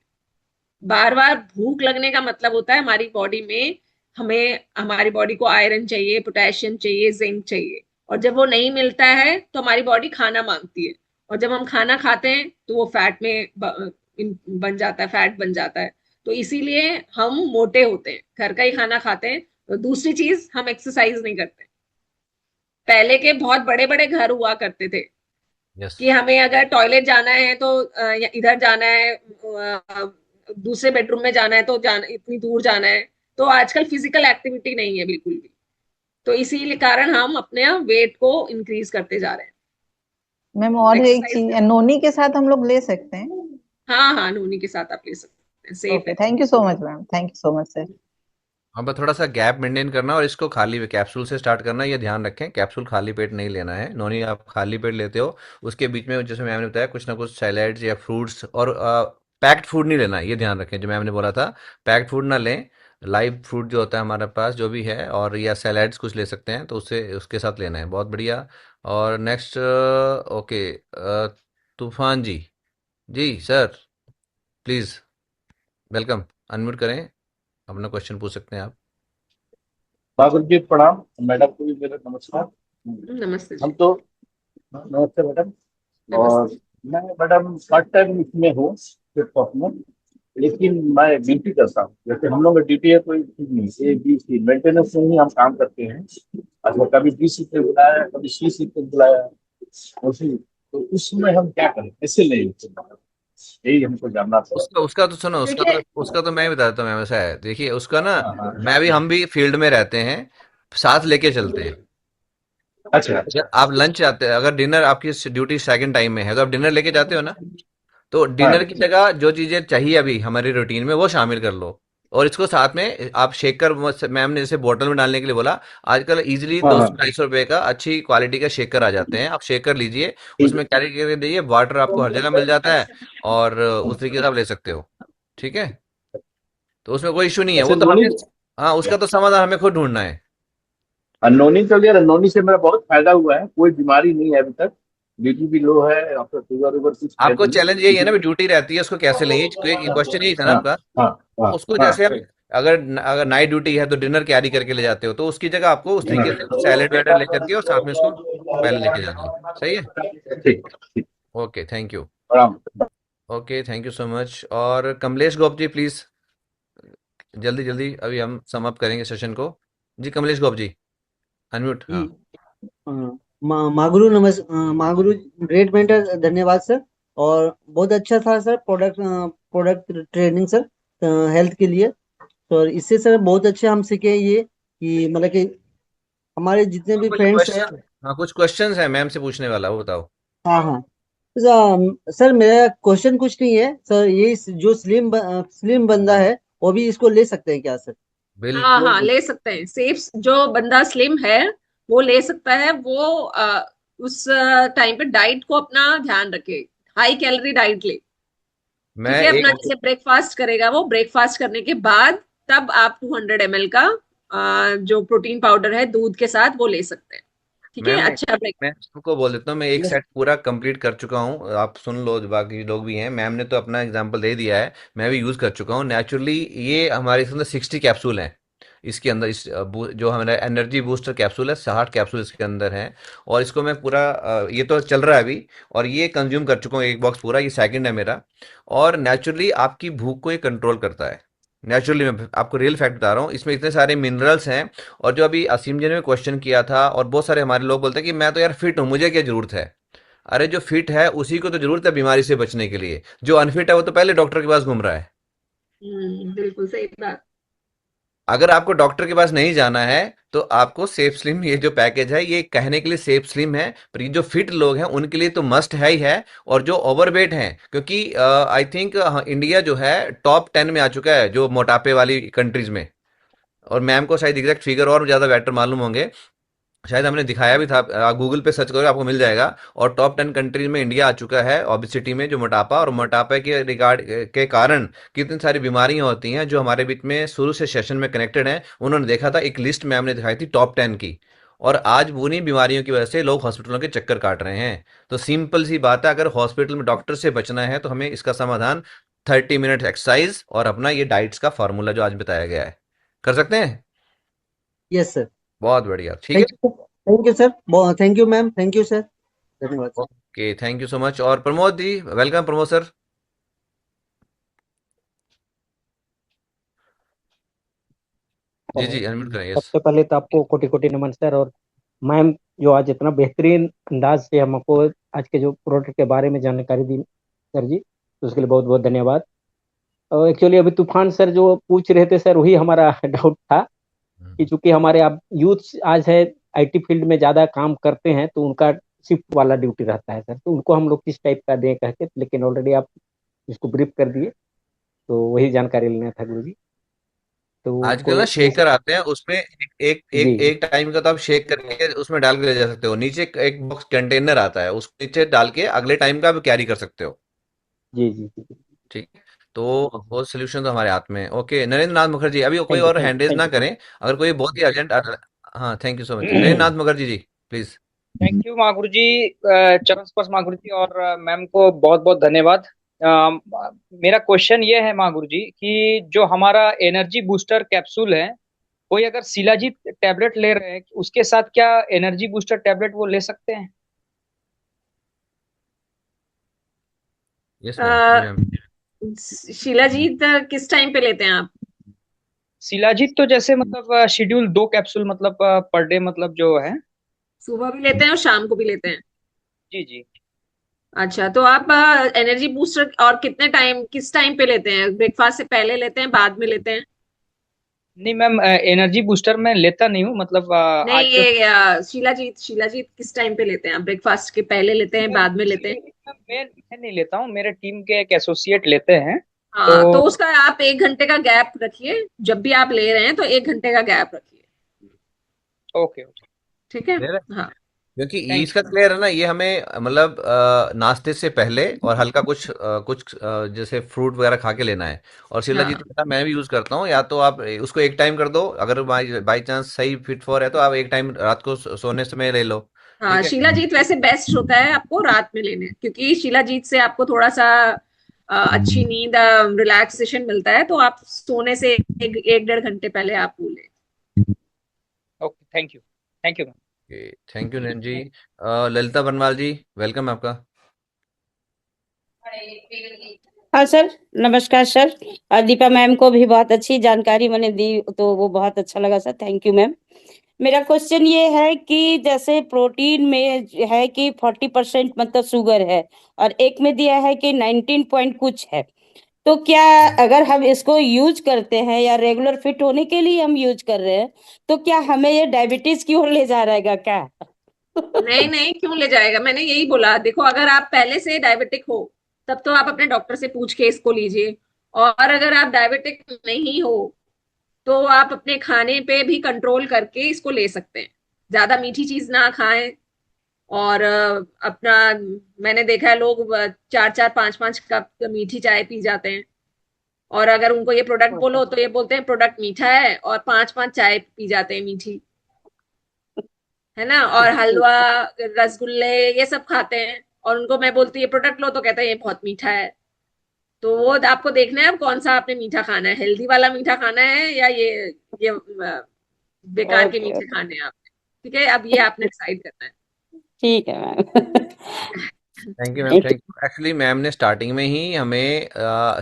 बार बार भूख लगने का मतलब होता है हमारी बॉडी में, हमें, हमारी बॉडी को आयरन चाहिए, पोटेशियम चाहिए, जिंक चाहिए। और जब वो नहीं मिलता है तो हमारी बॉडी खाना मांगती है, और जब हम खाना खाते हैं तो वो फैट में बन जाता है, फैट बन जाता है। तो इसीलिए हम मोटे होते हैं, घर का ही खाना खाते हैं। तो दूसरी चीज, हम एक्सरसाइज नहीं करते। पहले के बहुत बड़े बड़े घर हुआ करते थे यस। कि हमें अगर टॉयलेट जाना है तो इधर जाना है, दूसरे बेडरूम में जाना है तो जाना, इतनी दूर जाना है। तो आजकल फिजिकल एक्टिविटी नहीं है बिल्कुल भी। तो इसी कारण हम अपने वेट को इंक्रीज करते जा रहे हैं। मैम और एक एक्सरसाइज चीज, करें। नोनी के साथ हम लोग ले सकते हैं? हाँ हाँ, नूनी के साथ आप ले सकते हैं, सेफ ओके, है। Thank you so much ma'am, thank you so much sir. हाँ, बस थोड़ा सा गैप मेंटेन करना, और इसको खाली कैप्सूल से स्टार्ट करना, ये ध्यान रखें। कैप्सूल खाली पेट नहीं लेना है। नॉनी आप खाली पेट लेते हो, उसके बीच में जैसे मैम ने बताया कुछ ना कुछ सैलेड्स या फ्रूट्स, और पैक्ड फूड नहीं लेना है, ये ध्यान रखें जो मैम ने बोला था। पैक्ड फूड ना लें, लाइव फूड जो होता है हमारे पास जो भी है, और या सैलेड्स कुछ ले सकते हैं तो उससे उसके साथ लेना है। बहुत बढ़िया। और नेक्स्ट, ओके, तूफान जी। जी सर, प्लीज़, वेलकम। अनम्यूट करें, अपना क्वेश्चन पूछ सकते हैं आप। बाबू जी प्रणाम, मैडम को भी मेरा नमस्कार। नमस्ते हम जी। तो, नमस्ते मैडम। और नमस्ते। मैं मैडम पार्ट टाइम इसमें हूँ, फ्लिपकार्ट में। लेकिन मैं ड्यूटी करता हूँ, जैसे हम लोग का ड्यूटी है कोई ठीक नहीं, ए बी सी मेंटेनेंस में ही हम काम करते हैं। अच्छा, कभी बी सीट पे बुलाया, कभी सी सीट पे बुलाया, उसी तो उसमें हम क्या करें, कैसे लें, यही हमको जानना पड़ा। उसका उसका तो सुनो, देखिए, उसका तो मैं बता देता हूँ मैम। ऐसा है, देखिए उसका ना, हाँ हाँ। हम भी फील्ड में रहते हैं, साथ लेके चलते हैं। अच्छा अच्छा। अगर आप लंच आते हैं, अगर डिनर आपकी ड्यूटी सेकंड टाइम में है तो आप डिनर लेके जाते हो ना, तो हाँ डिनर की जगह जो चीजें चाहिए अभी हमारी रूटीन में वो शामिल कर लो। और इसको साथ में आप शेकर, मैम ने जैसे बोतल में डालने के लिए बोला, आजकल इजीली हाँ दो हाँ। सौ ढाई सौ रुपए का अच्छी क्वालिटी का शेकर आ जाते हैं, आप शेकर लीजिए, ठीक उसमें कैरी करके दीजिए, वाटर आपको हर जगह मिल जाता है, और उस तरीके से आप ले सकते हो। ठीक है, तो उसमें कोई इशू नहीं है। है, वो ऐसे तो नोनी, हमें, हाँ उसका तो समाधान हमें खुद ढूंढना है। नोनी चल दिया, नोनी से मेरा बहुत फायदा हुआ है, कोई बीमारी नहीं है अभी तक, बीपी भी लो है, आपका शुगर उगर कुछ है आपको नहीं। चैलेंज यही है ना, लेकिन भी ड्यूटी रहती है उसको कैसे लें, क्वेश्चन यही था ना हाँ आपका। हाँ तो हाँ उसको हाँ जैसे हम, अगर अगर नाइट ड्यूटी है तो डिनर कैरी करके ले जाते हो, तो उसकी जगह आपको उस तरीके से कुछ सैलेड वैलेड लेकर के और साथ में उसको पहले लेके जाना है। सही है। ठीक ठीक। Okay, thank you. प्रणाम। Okay, thank you so much. और कमलेश गोप जी प्लीज, जल्दी जल्दी, अभी हम सम अप करेंगे सेशन को। जी कमलेश गोप जी, अनम्यूट, जी। हाँ। मागुरु मागुरु ग्रेट मेंटर, धन्यवाद सर। और बहुत अच्छा था sir product training sir, health के लिए। तो इससे सर बहुत अच्छा हम सीखे ये कि मतलब कि हमारे जितने भी कुछ फ्रेंड्स हैं। क्वेश्चन, हाँ कुछ क्वेश्चंस है मैम से पूछने वाला, वो बताओ। हाँ हाँ। सर मेरा क्वेश्चन कुछ नहीं है सर, ये जो स्लिम बंदा है वो भी इसको ले सकते हैं क्या सर? हाँ बिल्कुल। हाँ, ले सकते हैं। सेफ, जो बंदा स्लिम है वो ले सकता है। वो उस टाइम पे डाइट को अपना ध्यान रखे, हाई कैलोरी डाइट ले। ठीक मैं है, अपना एक, जैसे ब्रेकफास्ट करेगा, वो ब्रेकफास्ट करने के बाद तब आप 200 ml का जो प्रोटीन पाउडर है दूध के साथ वो ले सकते हैं। ठीक है, मैम अच्छा ब्रेक। मैं सबको बोल देता हूँ, मैं एक यस। सेट पूरा कंप्लीट कर चुका हूँ, आप सुन लो, जो बाकी लोग भी हैं, मैम ने तो अपना एग्जांपल दे दिया है, मैं भी यूज़ कर चुका हूँ नेचुरली। ये हमारे इसके अंदर 60 कैप्सूल हैं, इसके अंदर जो हमारा एनर्जी बूस्टर कैप्सूल है, 60 कैप्सूल इसके अंदर हैं। और इसको मैं पूरा, ये तो चल रहा है अभी, और ये कंज्यूम कर चुका हूँ एक बॉक्स पूरा, ये सेकंड है मेरा। और नेचुरली आपकी भूख को ये कंट्रोल करता है। नेचुरली मैं आपको रियल फैक्ट बता रहा हूँ, इसमें इतने सारे मिनरल्स हैं। और जो अभी असीम जी ने क्वेश्चन किया था, और बहुत सारे हमारे लोग बोलते हैं कि मैं तो यार फिट हूँ, मुझे क्या जरूरत है। अरे जो फिट है उसी को तो जरूरत है बीमारी से बचने के लिए, जो अनफिट है वो तो पहले डॉक्टर के पास घूम रहा है। बिल्कुल सही बात। अगर आपको डॉक्टर के पास नहीं जाना है, तो आपको सेफ स्लिम, ये जो पैकेज है ये कहने के लिए सेफ स्लिम है, पर ये जो फिट लोग हैं उनके लिए तो मस्ट है ही है। और जो ओवरवेट हैं, क्योंकि आई थिंक इंडिया जो है टॉप 10 में आ चुका है जो मोटापे वाली कंट्रीज में। और मैम को शायद एग्जैक्ट फिगर और ज्यादा बेटर मालूम होंगे, शायद हमने दिखाया भी था, गूगल पे सर्च करो आपको मिल जाएगा। और टॉप 10 कंट्रीज में इंडिया आ चुका है ओबिसिटी में, जो मोटापा, और मोटापा के रिगार्ड के कारण कितनी सारी बीमारियां होती हैं जो हमारे बीच में शुरू से सेशन में कनेक्टेड हैं। उन्होंने देखा था, एक लिस्ट मैम ने दिखाई थी टॉप 10 की। और आज उन्हीं बीमारियों की वजह से लोग हॉस्पिटलों के चक्कर काट रहे हैं। तो सिंपल सी बात है, अगर हॉस्पिटल में डॉक्टर से बचना है तो हमें इसका समाधान 30 मिनट एक्सरसाइज और अपना ये डाइट्स का फार्मूला जो आज बताया गया है, कर सकते हैं। Yes sir. बहुत बढ़िया, ठीक है। Thank you sir, thank you ma'am, thank you sir, धन्यवाद sir. Okay, thank you so much. और प्रमोद जी, वेलकम प्रमोद सर। जी जी, और अनम्यूट करें, यस। सबसे पहले तो आपको कोटि कोटि नमन सर, और मैम जो आज इतना बेहतरीन अंदाज से हमको आज के जो प्रोडक्ट के बारे में जानकारी दी सर जी, तो उसके लिए बहुत बहुत धन्यवाद। और एक्चुअली अभी तूफान सर जो पूछ रहे थे सर, वही हमारा डाउट था कि चूंकि हमारे आप यूथ आज है आईटी फील्ड में ज़्यादा काम करते हैं, तो उनका शिफ्ट वाला ड्यूटी रहता है सर, तो उनको हम लोग किस टाइप का दें कह के, लेकिन ऑलरेडी आप इसको ब्रीफ कर दिए, तो वही जानकारी लेना था गुरु जी। तो उनको आजकल ना जैसे शेकर आते हैं, उसमें जी एक टाइम का तो आप शेक करके उसमें डाल के ले जा सकते हो, नीचे एक बॉक्स कंटेनर आता है, उसको नीचे डाल के अगले टाइम का आप कैरी कर सकते हो। जी जी जी। ठीक है, तो वो सोल्यूशन तो हमारे हाथ में है। ओके, नरेंद्र नाथ मुखर्जी, अभी कोई थैंक यू और थैंक हैंड रेज थैंक ना यू करें, अगर कोई बहुत ही अर्जेंट, हाँ thank you so much, Narendra Nath Mukherjee ji please. Thank you Maguru ji, चरण स्पर्श मागुरु जी, और मैम को बहुत बहुत धन्यवाद। मेरा क्वेश्चन ये है मागुरु जी कि जो हमारा एनर्जी बूस्टर कैप्सूल है, कोई अगर शिलाजीत टैबलेट ले रहे हैं, उसके साथ क्या एनर्जी बूस्टर टैबलेट वो ले सकते हैं? यस मैम, जी मैम। शिलाजीत किस टाइम पे लेते हैं आप? शिलाजीत तो जैसे मतलब शेड्यूल 2 कैप्सूल मतलब पर डे मतलब जो है। सुबह भी लेते हैं और शाम को भी लेते हैं? जी जी। अच्छा, तो आप एनर्जी बूस्टर और किस टाइम पे लेते हैं? ब्रेकफास्ट से पहले लेते हैं, बाद में लेते हैं? नहीं मैम, एनर्जी बूस्टर मैं लेता नहीं हूँ मतलब नहीं, आज जो ये शिलाजीत शिलाजीत किस टाइम पे लेते हैं आप? ब्रेकफास्ट के पहले लेते हैं, मैं बाद में लेते हैं? मैं नहीं लेता हूँ, मेरे टीम के एक एसोसिएट लेते हैं। हाँ, तो तो उसका आप 1 घंटे का गैप रखिए। जब भी आप ले रहे हैं तो 1 घंटे का गैप रखिए। Okay okay. ठीक है। क्लियर है? हाँ। क्योंकि ये थैंक इसका यू। क्लियर है ना, ये हमें मतलब नाश्ते से पहले और हल्का कुछ जैसे फ्रूट वगैरह खा के लेना है। और शिलाजीत हाँ। पता मैं भी यूज करता हूँ, या तो आप उसको एक टाइम कर दो, अगर बाई बाई चांस सही फिट फॉर है तो आप एक टाइम रात को सोने समय ले लो। हाँ, ठीक है। शिलाजीत वैसे बेस्ट होता है आपको रात में लेने, क्योंकि शिलाजीत से आपको थोड़ा सा अच्छी नींद, रिलैक्सेशन मिलता है, तो आप सोने से 1-1.5 घंटे पहले आप वो लें। Okay, thank you. Thank you ma'am. Thank you Nain ji. Lalita Banwal ji, welcome आपका। हाँ सर, नमस्कार सर। दीपा मैम को भी बहुत अच्छी जानकारी मैंने दी, तो वो बहुत अच्छा लगा सर, थैंक यू मैम। मेरा क्वेश्चन ये है कि जैसे प्रोटीन में है कि 40% मतलब शुगर है, और एक में दिया है कि 19 पॉइंट कुछ है। तो क्या अगर हम इसको यूज करते हैं या रेगुलर फिट होने के लिए हम यूज कर रहे हैं, तो क्या हमें ये डायबिटीज की ओर ले जा रहेगा क्या? नहीं नहीं, क्यों ले जाएगा? मैंने यही बोला, देखो, अगर आप पहले से डायबिटिक हो तब तो आप अपने डॉक्टर से पूछ के इसको लीजिए। और अगर आप डायबिटिक नहीं हो तो आप अपने खाने पे भी कंट्रोल करके इसको ले सकते हैं। ज्यादा मीठी चीज ना खाएं। और अपना, मैंने देखा है लोग 4-4 5-5 कप मीठी चाय पी जाते हैं। और अगर उनको ये प्रोडक्ट बोलो तो ये बोलते हैं प्रोडक्ट मीठा है, और 5-5 चाय पी जाते हैं मीठी। है ना? और हलवा, रसगुल्ले, ये सब खाते हैं। और उनको मैं बोलती है प्रोडक्ट लो तो कहते हैं ये बहुत मीठा है। तो वो आपको देखना है अब कौन सा आपने मीठा खाना है, हेल्दी वाला मीठा खाना है या ये बेकार के ओके मीठे ओके, खाने हैं आपने। ठीक है, अब ये आपने डिसाइड करना है। ठीक है ma'am. Thank you ma'am, thank thank you. Actually ma'am ने स्टार्टिंग में ही हमें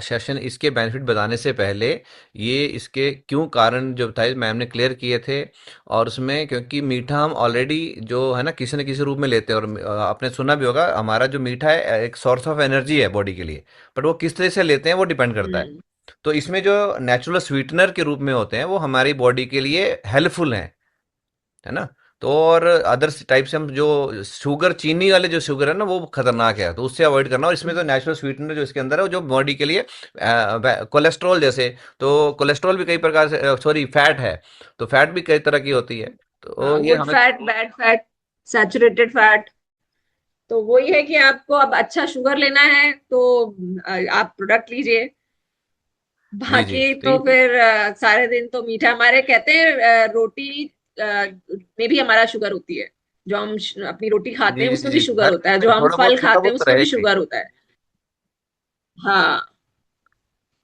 सेशन इसके बेनिफिट बताने से पहले ये इसके क्यों कारण जो बताए मैम ने क्लियर किए थे। और उसमें क्योंकि मीठा हम ऑलरेडी जो है ना किसी न किसी रूप में लेते हैं, और आपने सुना भी होगा हमारा जो मीठा है एक सोर्स ऑफ एनर्जी है बॉडी के लिए। बट वो किस तरह से लेते हैं वो डिपेंड करता है। हम्म। तो इसमें जो नेचुरल स्वीटनर के रूप में होते हैं वो हमारी बॉडी के लिए हेल्पफुल हैं, है ना। तो और अदर्स टाइप से हम जो शुगर, चीनी वाले जो शुगर है ना वो खतरनाक है, तो उससे अवॉइड करना। और इसमें तो नेचुरल स्वीटनर जो इसके अंदर है वो जो बॉडी के लिए कोलेस्ट्रॉल जैसे, तो कोलेस्ट्रॉल भी कई प्रकार से, सॉरी फैट है, तो फैट भी कई तरह की होती है। तो हाँ, ये गुड हमें fat, bad fat, saturated fat. तो वही है कि आपको अब अच्छा शुगर लेना है तो आप प्रोडक्ट लीजिए। जी जी, बाकी तो तो ये फिर सारे दिन तो मीठा, हमारे कहते हैं रोटी में भी हमारा शुगर होती है। जो हम अपनी रोटी खाते जी हैं जी उसमें भी जी, शुगर हर होता चीज है, में जो हम थोड़ा फल बहुत खाते हैं तो उसमें भी रहेगा ही। शुगर होता है। हाँ।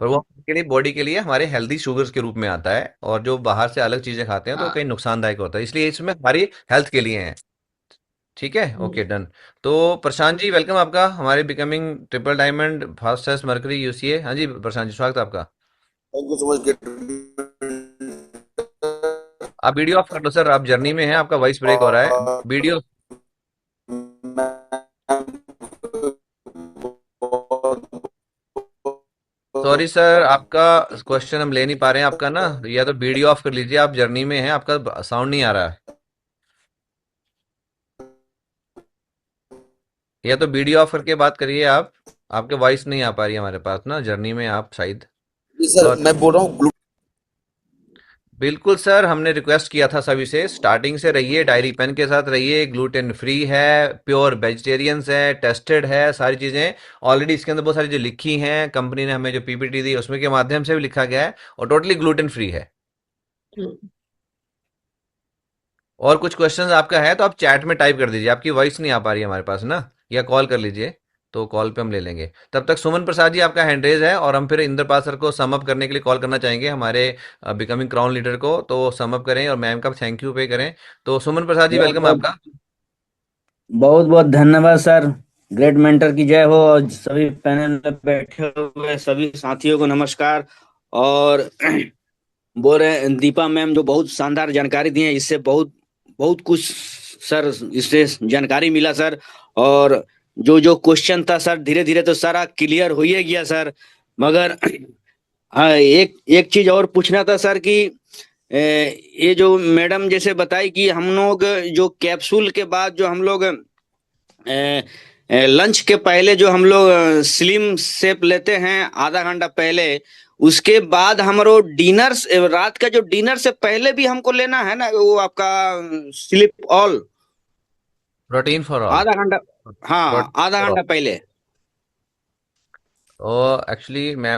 पर वो के लिए बॉडी के लिए हमारे हेल्दी शुगर्स के रूप में आता है, और जो बाहर से अलग चीजें खाते हैं तो कहीं हाँ। नुकसानदायक होता है, इसलिए इसमें हमारी हेल्थ के लिए है। ठीक है, ओके डन। तो प्रशांत जी, वेलकम आपका हमारे becoming triple diamond fastest mercury UCA. हाँ जी प्रशांत जी, स्वागत है आपका। Thank you so much. आप वीडियो ऑफ कर लो सर, आप जर्नी में हैं, आपका वॉइस ब्रेक हो रहा है। वीडियो, सॉरी सर, आपका क्वेश्चन हम ले नहीं पा रहे हैं आपका ना, या तो वीडियो ऑफ कर लीजिए, आप जर्नी में हैं, आपका साउंड नहीं आ रहा है। या तो वीडियो ऑफ करके बात करिए आप, आपके वॉइस नहीं आ पा रही है हमारे पास ना, जर्नी में आप शायद। जी सर, सॉरी। मैं बोल रहा हूँ बिल्कुल सर, हमने रिक्वेस्ट किया था सभी से स्टार्टिंग से, रहिए डायरी पेन के साथ रहिए, ग्लूटेन फ्री है, प्योर वेजिटेरियंस है, टेस्टेड है, सारी चीज़ें ऑलरेडी इसके अंदर बहुत सारी जो लिखी हैं, कंपनी ने हमें जो पीपीटी दी उसमें के माध्यम से भी लिखा गया है, और टोटली ग्लूटेन फ्री है। हम्म। और कुछ क्वेश्चंस आपका है तो आप चैट में टाइप कर दीजिए, आपकी वॉइस नहीं आ पा रही है हमारे पास ना, या कॉल कर लीजिए, तो कॉल पे हम ले लेंगे। तब तक सुमन प्रसाद जी आपका हैंड रेज है, और हम फिर इंद्रपाल सर को सम अप करने के लिए कॉल करना चाहेंगे, हमारे बिकमिंग क्राउन लीडर को, तो सम अप करें और मैम का थैंक यू पे करें। तो सुमन प्रसाद जी, बहुत वेलकम बहुत आपका। बहुत बहुत धन्यवाद सर। ग्रेट मेंटर की जय हो और सभी पैनल में बैठे हुए सभी साथियों को नमस्कार। और बोल रहे हैं दीपा मैम जो बहुत शानदार जानकारी दी है, इससे बहुत बहुत कुछ सर इससे जानकारी मिला सर। और जो जो क्वेश्चन था सर धीरे धीरे तो सारा क्लियर हो ही गया सर। मगर हाँ, एक एक चीज और पूछना था सर कि ये जो मैडम जैसे बताई कि हम लोग जो कैप्सूल के बाद जो हम लोग लंच के पहले जो हम लोग स्लिम शेप लेते हैं आधा घंटा पहले, उसके बाद हमारो डिनर रात का जो डिनर से पहले भी हमको लेना है ना वो आपका slip all protein for all. आधा घंटा, हाँ आधा घंटा पहले। एक्चुअली मैं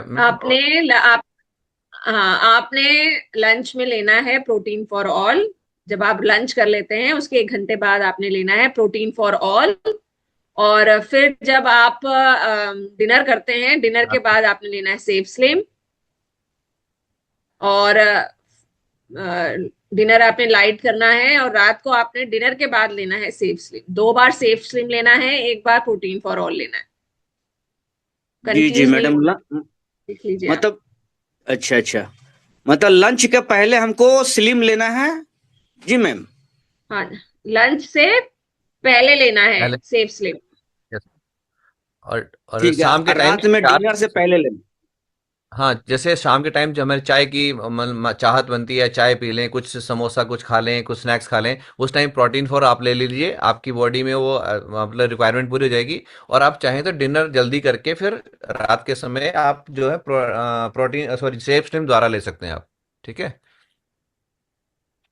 आपने लंच में लेना है प्रोटीन फॉर ऑल। जब आप लंच कर लेते हैं उसके 1 घंटे बाद आपने लेना है प्रोटीन फॉर ऑल। और फिर जब आप डिनर करते हैं, डिनर के बाद आपने लेना है सेफ स्लिम। और डिनर आपने लाइट करना है और रात को आपने डिनर के बाद लेना है सेफ स्लिम। 2 बार सेफ स्लिम लेना है, 1 बार प्रोटीन फॉर ऑल लेना है। जी जी मैडम, लिख लीजिए आप। मतलब अच्छा अच्छा, मतलब लंच के पहले हमको स्लिम लेना है। जी मैम, हाँ, लंच से पहले लेना है सेफ स्लिम। और ठीक है, शाम के टाइम रात में डिनर से पहले लेना। हाँ, जैसे शाम के टाइम जो हमारी चाय की चाहत बनती है, चाय पी लें, कुछ समोसा कुछ खा लें, कुछ स्नैक्स खा लें, उस टाइम प्रोटीन फॉर आप ले लीजिए। आपकी बॉडी में वो मतलब रिक्वायरमेंट पूरी हो जाएगी। और आप चाहें तो डिनर जल्दी करके फिर रात के समय आप जो है प्रोटीन सॉरी सेफ स्ट्रीम द्वारा ले सकते हैं आप। ठीक है,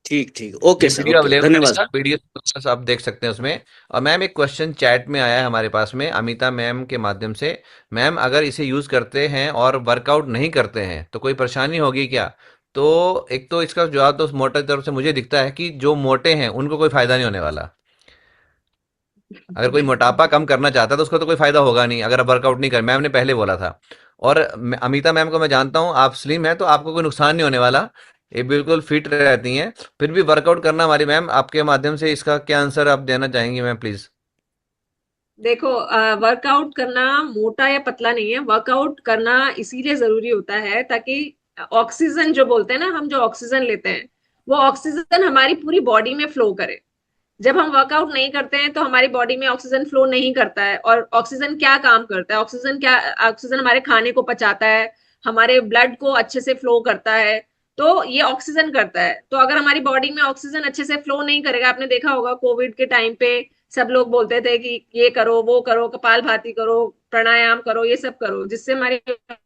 ठीक ठीक, okay sir, video okay, available धन्यवाद। है, वीडियो आप देख सकते हैं उसमें। और मैम एक क्वेश्चन चैट में आया है हमारे पास में अमिता मैम के माध्यम से। मैम अगर इसे यूज करते हैं और वर्कआउट नहीं करते हैं तो कोई परेशानी होगी क्या? तो एक तो इसका जवाब तो मोटे तरफ से मुझे दिखता है कि जो मोटे हैं उनको कोई फायदा नहीं होने वाला। अगर कोई मोटापा कम करना चाहता है तो उसको तो कोई फायदा होगा नहीं अगर आप वर्कआउट नहीं कर, मैम ने पहले बोला था। और अमिता मैम को मैं जानता हूँ, आप स्लिम है तो आपको कोई नुकसान नहीं होने वाला, ये बिल्कुल फिट रहती हैं। फिर भी वर्कआउट करना हमारी मैम, आपके माध्यम से इसका क्या आंसर आप देना चाहेंगी मैम प्लीज? देखो, वर्कआउट करना मोटा या पतला नहीं है। वर्कआउट करना इसीलिए जरूरी होता है ताकि ऑक्सीजन जो बोलते हैं ना, हम जो ऑक्सीजन लेते हैं वो ऑक्सीजन हमारी पूरी बॉडी में फ्लो करे। जब हम वर्कआउट नहीं करते हैं तो हमारी बॉडी में ऑक्सीजन फ्लो नहीं करता है। और ऑक्सीजन क्या काम करता है? ऑक्सीजन हमारे खाने को पचाता है, हमारे ब्लड को अच्छे से फ्लो करता है। तो ये ऑक्सीजन करता है। तो अगर हमारी बॉडी में ऑक्सीजन अच्छे से फ्लो नहीं करेगा, आपने देखा होगा कोविड के टाइम पे सब लोग बोलते थे कि ये करो, वो करो, कपालभाति करो, प्राणायाम करो, ये सब करो जिससे हमारी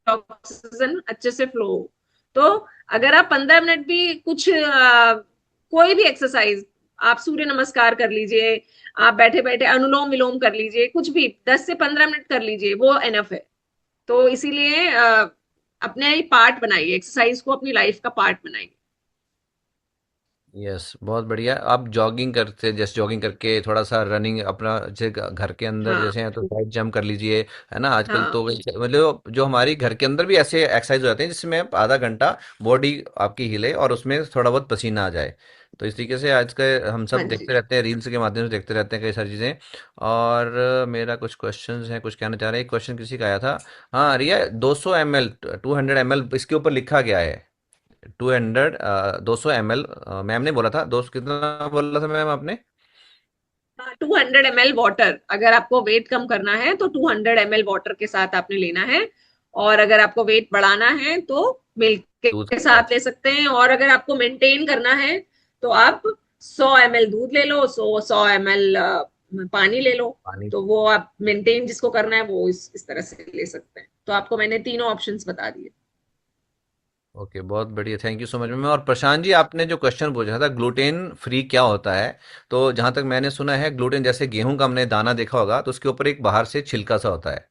ऑक्सीजन अच्छे से फ्लो हो। तो अगर आप 15 मिनट भी कुछ कोई भी एक्सरसाइज, आप सूर्य नमस्कार कर लीजिए, आप बैठे बैठे अनुलोम विलोम कर लीजिए, कुछ भी 10 से 15 मिनट कर लीजिए, वो एनफ है। तो इसीलिए अपने पार्ट बनाइए, एक्सरसाइज को अपनी लाइफ का पार्ट बनाइए। यस, बहुत बढ़िया। आप जॉगिंग करते, जैसे जॉगिंग करके थोड़ा सा रनिंग अपना, जैसे घर के अंदर हाँ जैसे है तो साइड जंप कर लीजिए, है ना। आजकल हाँ तो मतलब जो हमारी घर के अंदर भी ऐसे एक्सरसाइज हो जाते हैं जिसमें आधा घंटा बॉडी आपकी हिले और उसमें थोड़ा बहुत पसीना आ जाए। तो इस तरीके से आज के हम हाँ सब जी। देखते रहते हैं, रील्स के माध्यम से देखते रहते हैं कई सारी चीज़ें। और मेरा कुछ क्वेश्चंस हैं, कुछ कहना चाह रहे हैं। एक क्वेश्चन किसी का आया था। हाँ रिया, 200 ml 200 ml इसके ऊपर लिखा गया है। 200 ml मैम ने बोला था। दोस्त कितना बोला था मैम आपने? 200 ml वाटर। अगर आपको वेट कम करना है तो 200 ml वाटर के साथ आपने लेना है। और अगर आपको वेट बढ़ाना है तो मिल्क दूध के के साथ साथ। ले सकते हैं। और अगर आपको मेंटेन करना है तो आप 100 ml दूध ले लो, 100 ml पानी ले लो। पानी। तो वो आप मेंटेन जिसको करना है वो इस तरह से ले सकते हैं। तो आपको मैंने तीनों ऑप्शंस बता दिए। ओके, बहुत बढ़िया, thank you so much ma'am. और प्रशांत जी, आपने जो क्वेश्चन पूछा था ग्लूटेन फ्री क्या होता है, तो जहां तक मैंने सुना है ग्लूटेन जैसे गेहूं का हमने दाना देखा होगा तो उसके ऊपर एक बाहर से छिलका सा होता है।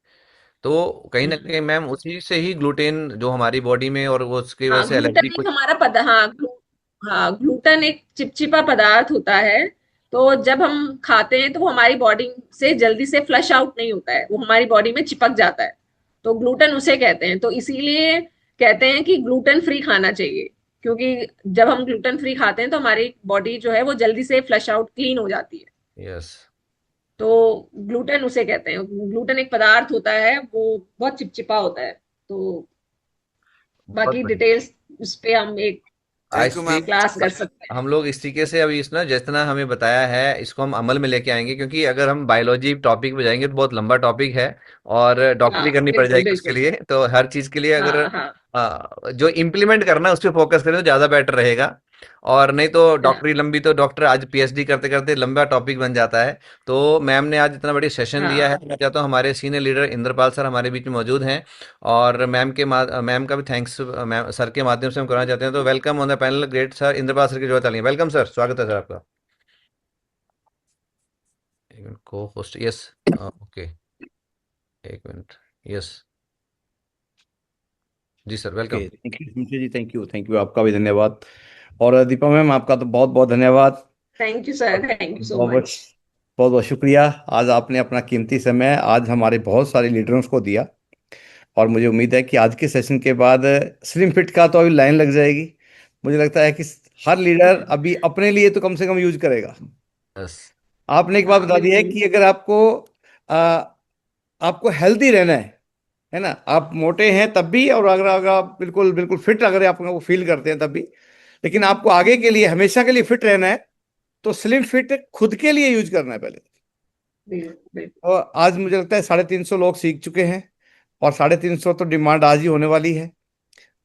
तो कहीं ना कहीं मैम उसी से ही ग्लूटेन जो हमारी बॉडी में, और वो उसकी वजह हाँ, से एलर्जी ग्लूटन एक कुछ। हमारा हाँ, ग्लूटन एक चिपचिपा पदार्थ होता है। तो जब हम खाते हैं तो वो हमारी बॉडी से जल्दी से फ्लश आउट नहीं होता है, वो हमारी बॉडी में चिपक जाता है। तो ग्लूटन उसे कहते हैं। तो इसीलिए कहते हैं कि ग्लूटन फ्री खाना चाहिए, क्योंकि जब हम ग्लूटन फ्री खाते हैं तो हमारी बॉडी जो है वो जल्दी से फ्लश आउट क्लीन हो जाती है। यस, तो ग्लूटेन उसे कहते हैं, ग्लूटेन एक पदार्थ होता है, वो बहुत चिपचिपा होता है। तो बहुत बाकी बढ़िया। डिटेल्स उस पे हम एक थैंक यू मैम। क्लास कर सकते हैं। हम लोग इस तरीके से अभी इस ना जितना हमें बताया है इसको हम अमल में लेके आएंगे, क्योंकि अगर हम बायोलॉजी टॉपिक पे जाएंगे तो बहुत लंबा टॉपिक है और हाँ डॉक्टरी करनी पड़ बिल्कुल जाएगी उसके बिल्कुल। लिए। तो हर चीज के लिए अगर हाँ हाँ जो इम्प्लीमेंट करना है उस पर फोकस करें तो ज्यादा बेटर रहेगा। और नहीं तो हाँ डॉक्टरी लंबी, तो डॉक्टर आज पीएचडी करते करते लंबा टॉपिक बन जाता है। तो मैम ने आज इतना बड़ी सेशन दिया है। हाँ। मैं चाहता हूँ हमारे सीनियर लीडर इंद्रपाल सर हमारे बीच में मौजूद हैं, और मैम का भी थैंक्स मैम सर के माध्यम से हम करना चाहते हैं। तो welcome on the panel great sir Indrapal sir की जो तालियां। वेलकम सर, स्वागत है सर आपका। एक minute, co host, yes, okay, एक मिनट, यस, जी sir, welcome. Okay, thank you Sumit ji, thank you, आपका भी धन्यवाद। और दीपा मैम, आपका तो बहुत बहुत धन्यवाद। Thank you sir, thank you सो बहुत बहुत मच। बहुत बहुत शुक्रिया। आज आपने अपना कीमती समय आज हमारे बहुत सारे लीडर्स को दिया, और मुझे उम्मीद है कि आज के सेशन के बाद स्लिम फिट का तो अभी लाइन लग जाएगी। मुझे लगता है कि हर लीडर अभी अपने लिए तो कम से कम यूज करेगा। यस, आपने एक बात हाँ बता दी है बिल्कुल। कि अगर आ, आपको हेल्दी रहना है ना, आप मोटे हैं तब भी, और अगर आप बिल्कुल बिल्कुल फिट अगर आप वो फील करते हैं तब भी, लेकिन आपको आगे के लिए हमेशा के लिए फिट रहना है, तो स्लिम फिट खुद के लिए यूज करना है पहले। बिल्कुल बिल्कुल। और आज मुझे लगता है 350 लोग सीख चुके हैं, और 350 तो डिमांड आज ही होने वाली है।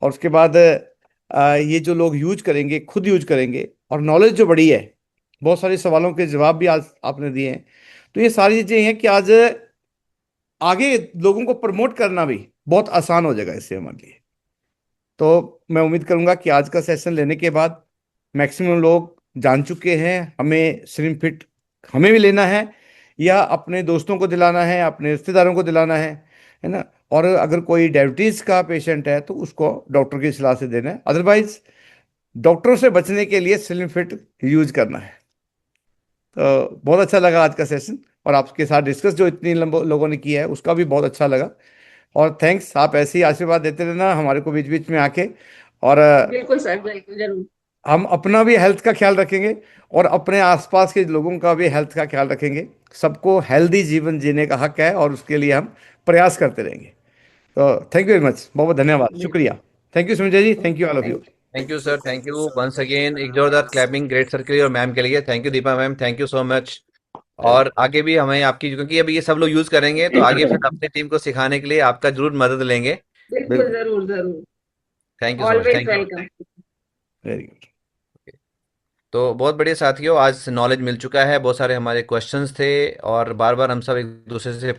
और उसके बाद ये जो लोग यूज करेंगे, खुद यूज करेंगे, और नॉलेज जो बढ़ी है, बहुत सारे सवालों के जवाब भी आज आपने दिए हैं। तो ये सारी चीजें हैं कि आज आगे लोगों को प्रमोट करना भी बहुत आसान हो जाएगा इससे हमारे लिए। तो मैं उम्मीद करूंगा कि आज का सेशन लेने के बाद मैक्सिमम लोग जान चुके हैं हमें स्लिम फिट हमें भी लेना है, या अपने दोस्तों को दिलाना है, अपने रिश्तेदारों को दिलाना है ना। और अगर कोई डायबिटीज का पेशेंट है तो उसको डॉक्टर की सलाह से देना है, अदरवाइज डॉक्टरों से बचने के लिए स्लिम फिट यूज करना है। तो बहुत अच्छा लगा आज का सेशन, और आपके साथ डिस्कस जो इतनी लोगों ने किया है उसका भी बहुत अच्छा लगा। और थैंक्स, आप ऐसे ही आशीर्वाद देते रहना हमारे को बीच बीच में आके। और बिल्कुल सर, बिल्कुल जरूर। हम अपना भी हेल्थ का ख्याल रखेंगे, और अपने आसपास के लोगों का भी हेल्थ का ख्याल रखेंगे। सबको हेल्दी जीवन जीने का हक है, और उसके लिए हम प्रयास करते रहेंगे। तो थैंक यू वेरी मच, बहुत बहुत धन्यवाद, बिल्कुल। शुक्रिया। Thank you Sanjay ji, thank you all of you. Thank you. Thank you sir, thank you once again, एक जोरदार क्लैपिंग ग्रेट सर के लिए और मैम के लिए। Thank you Deepa ma'am, thank you so much. और आगे भी हमें आपकी, क्योंकि अभी ये सब लोग यूज करेंगे तो आगे फिर अपनी टीम को सिखाने के लिए आपका जरूर मदद लेंगे। बिल्कुल बिल्कुल, जरूर जरूर। Thank you so much, always thank you. Welcome. Very good. तो बहुत बढ़िया साथियों, आज नॉलेज मिल चुका है, बहुत सारे हमारे क्वेश्चंस थे और बार बार हम सब एक दूसरे से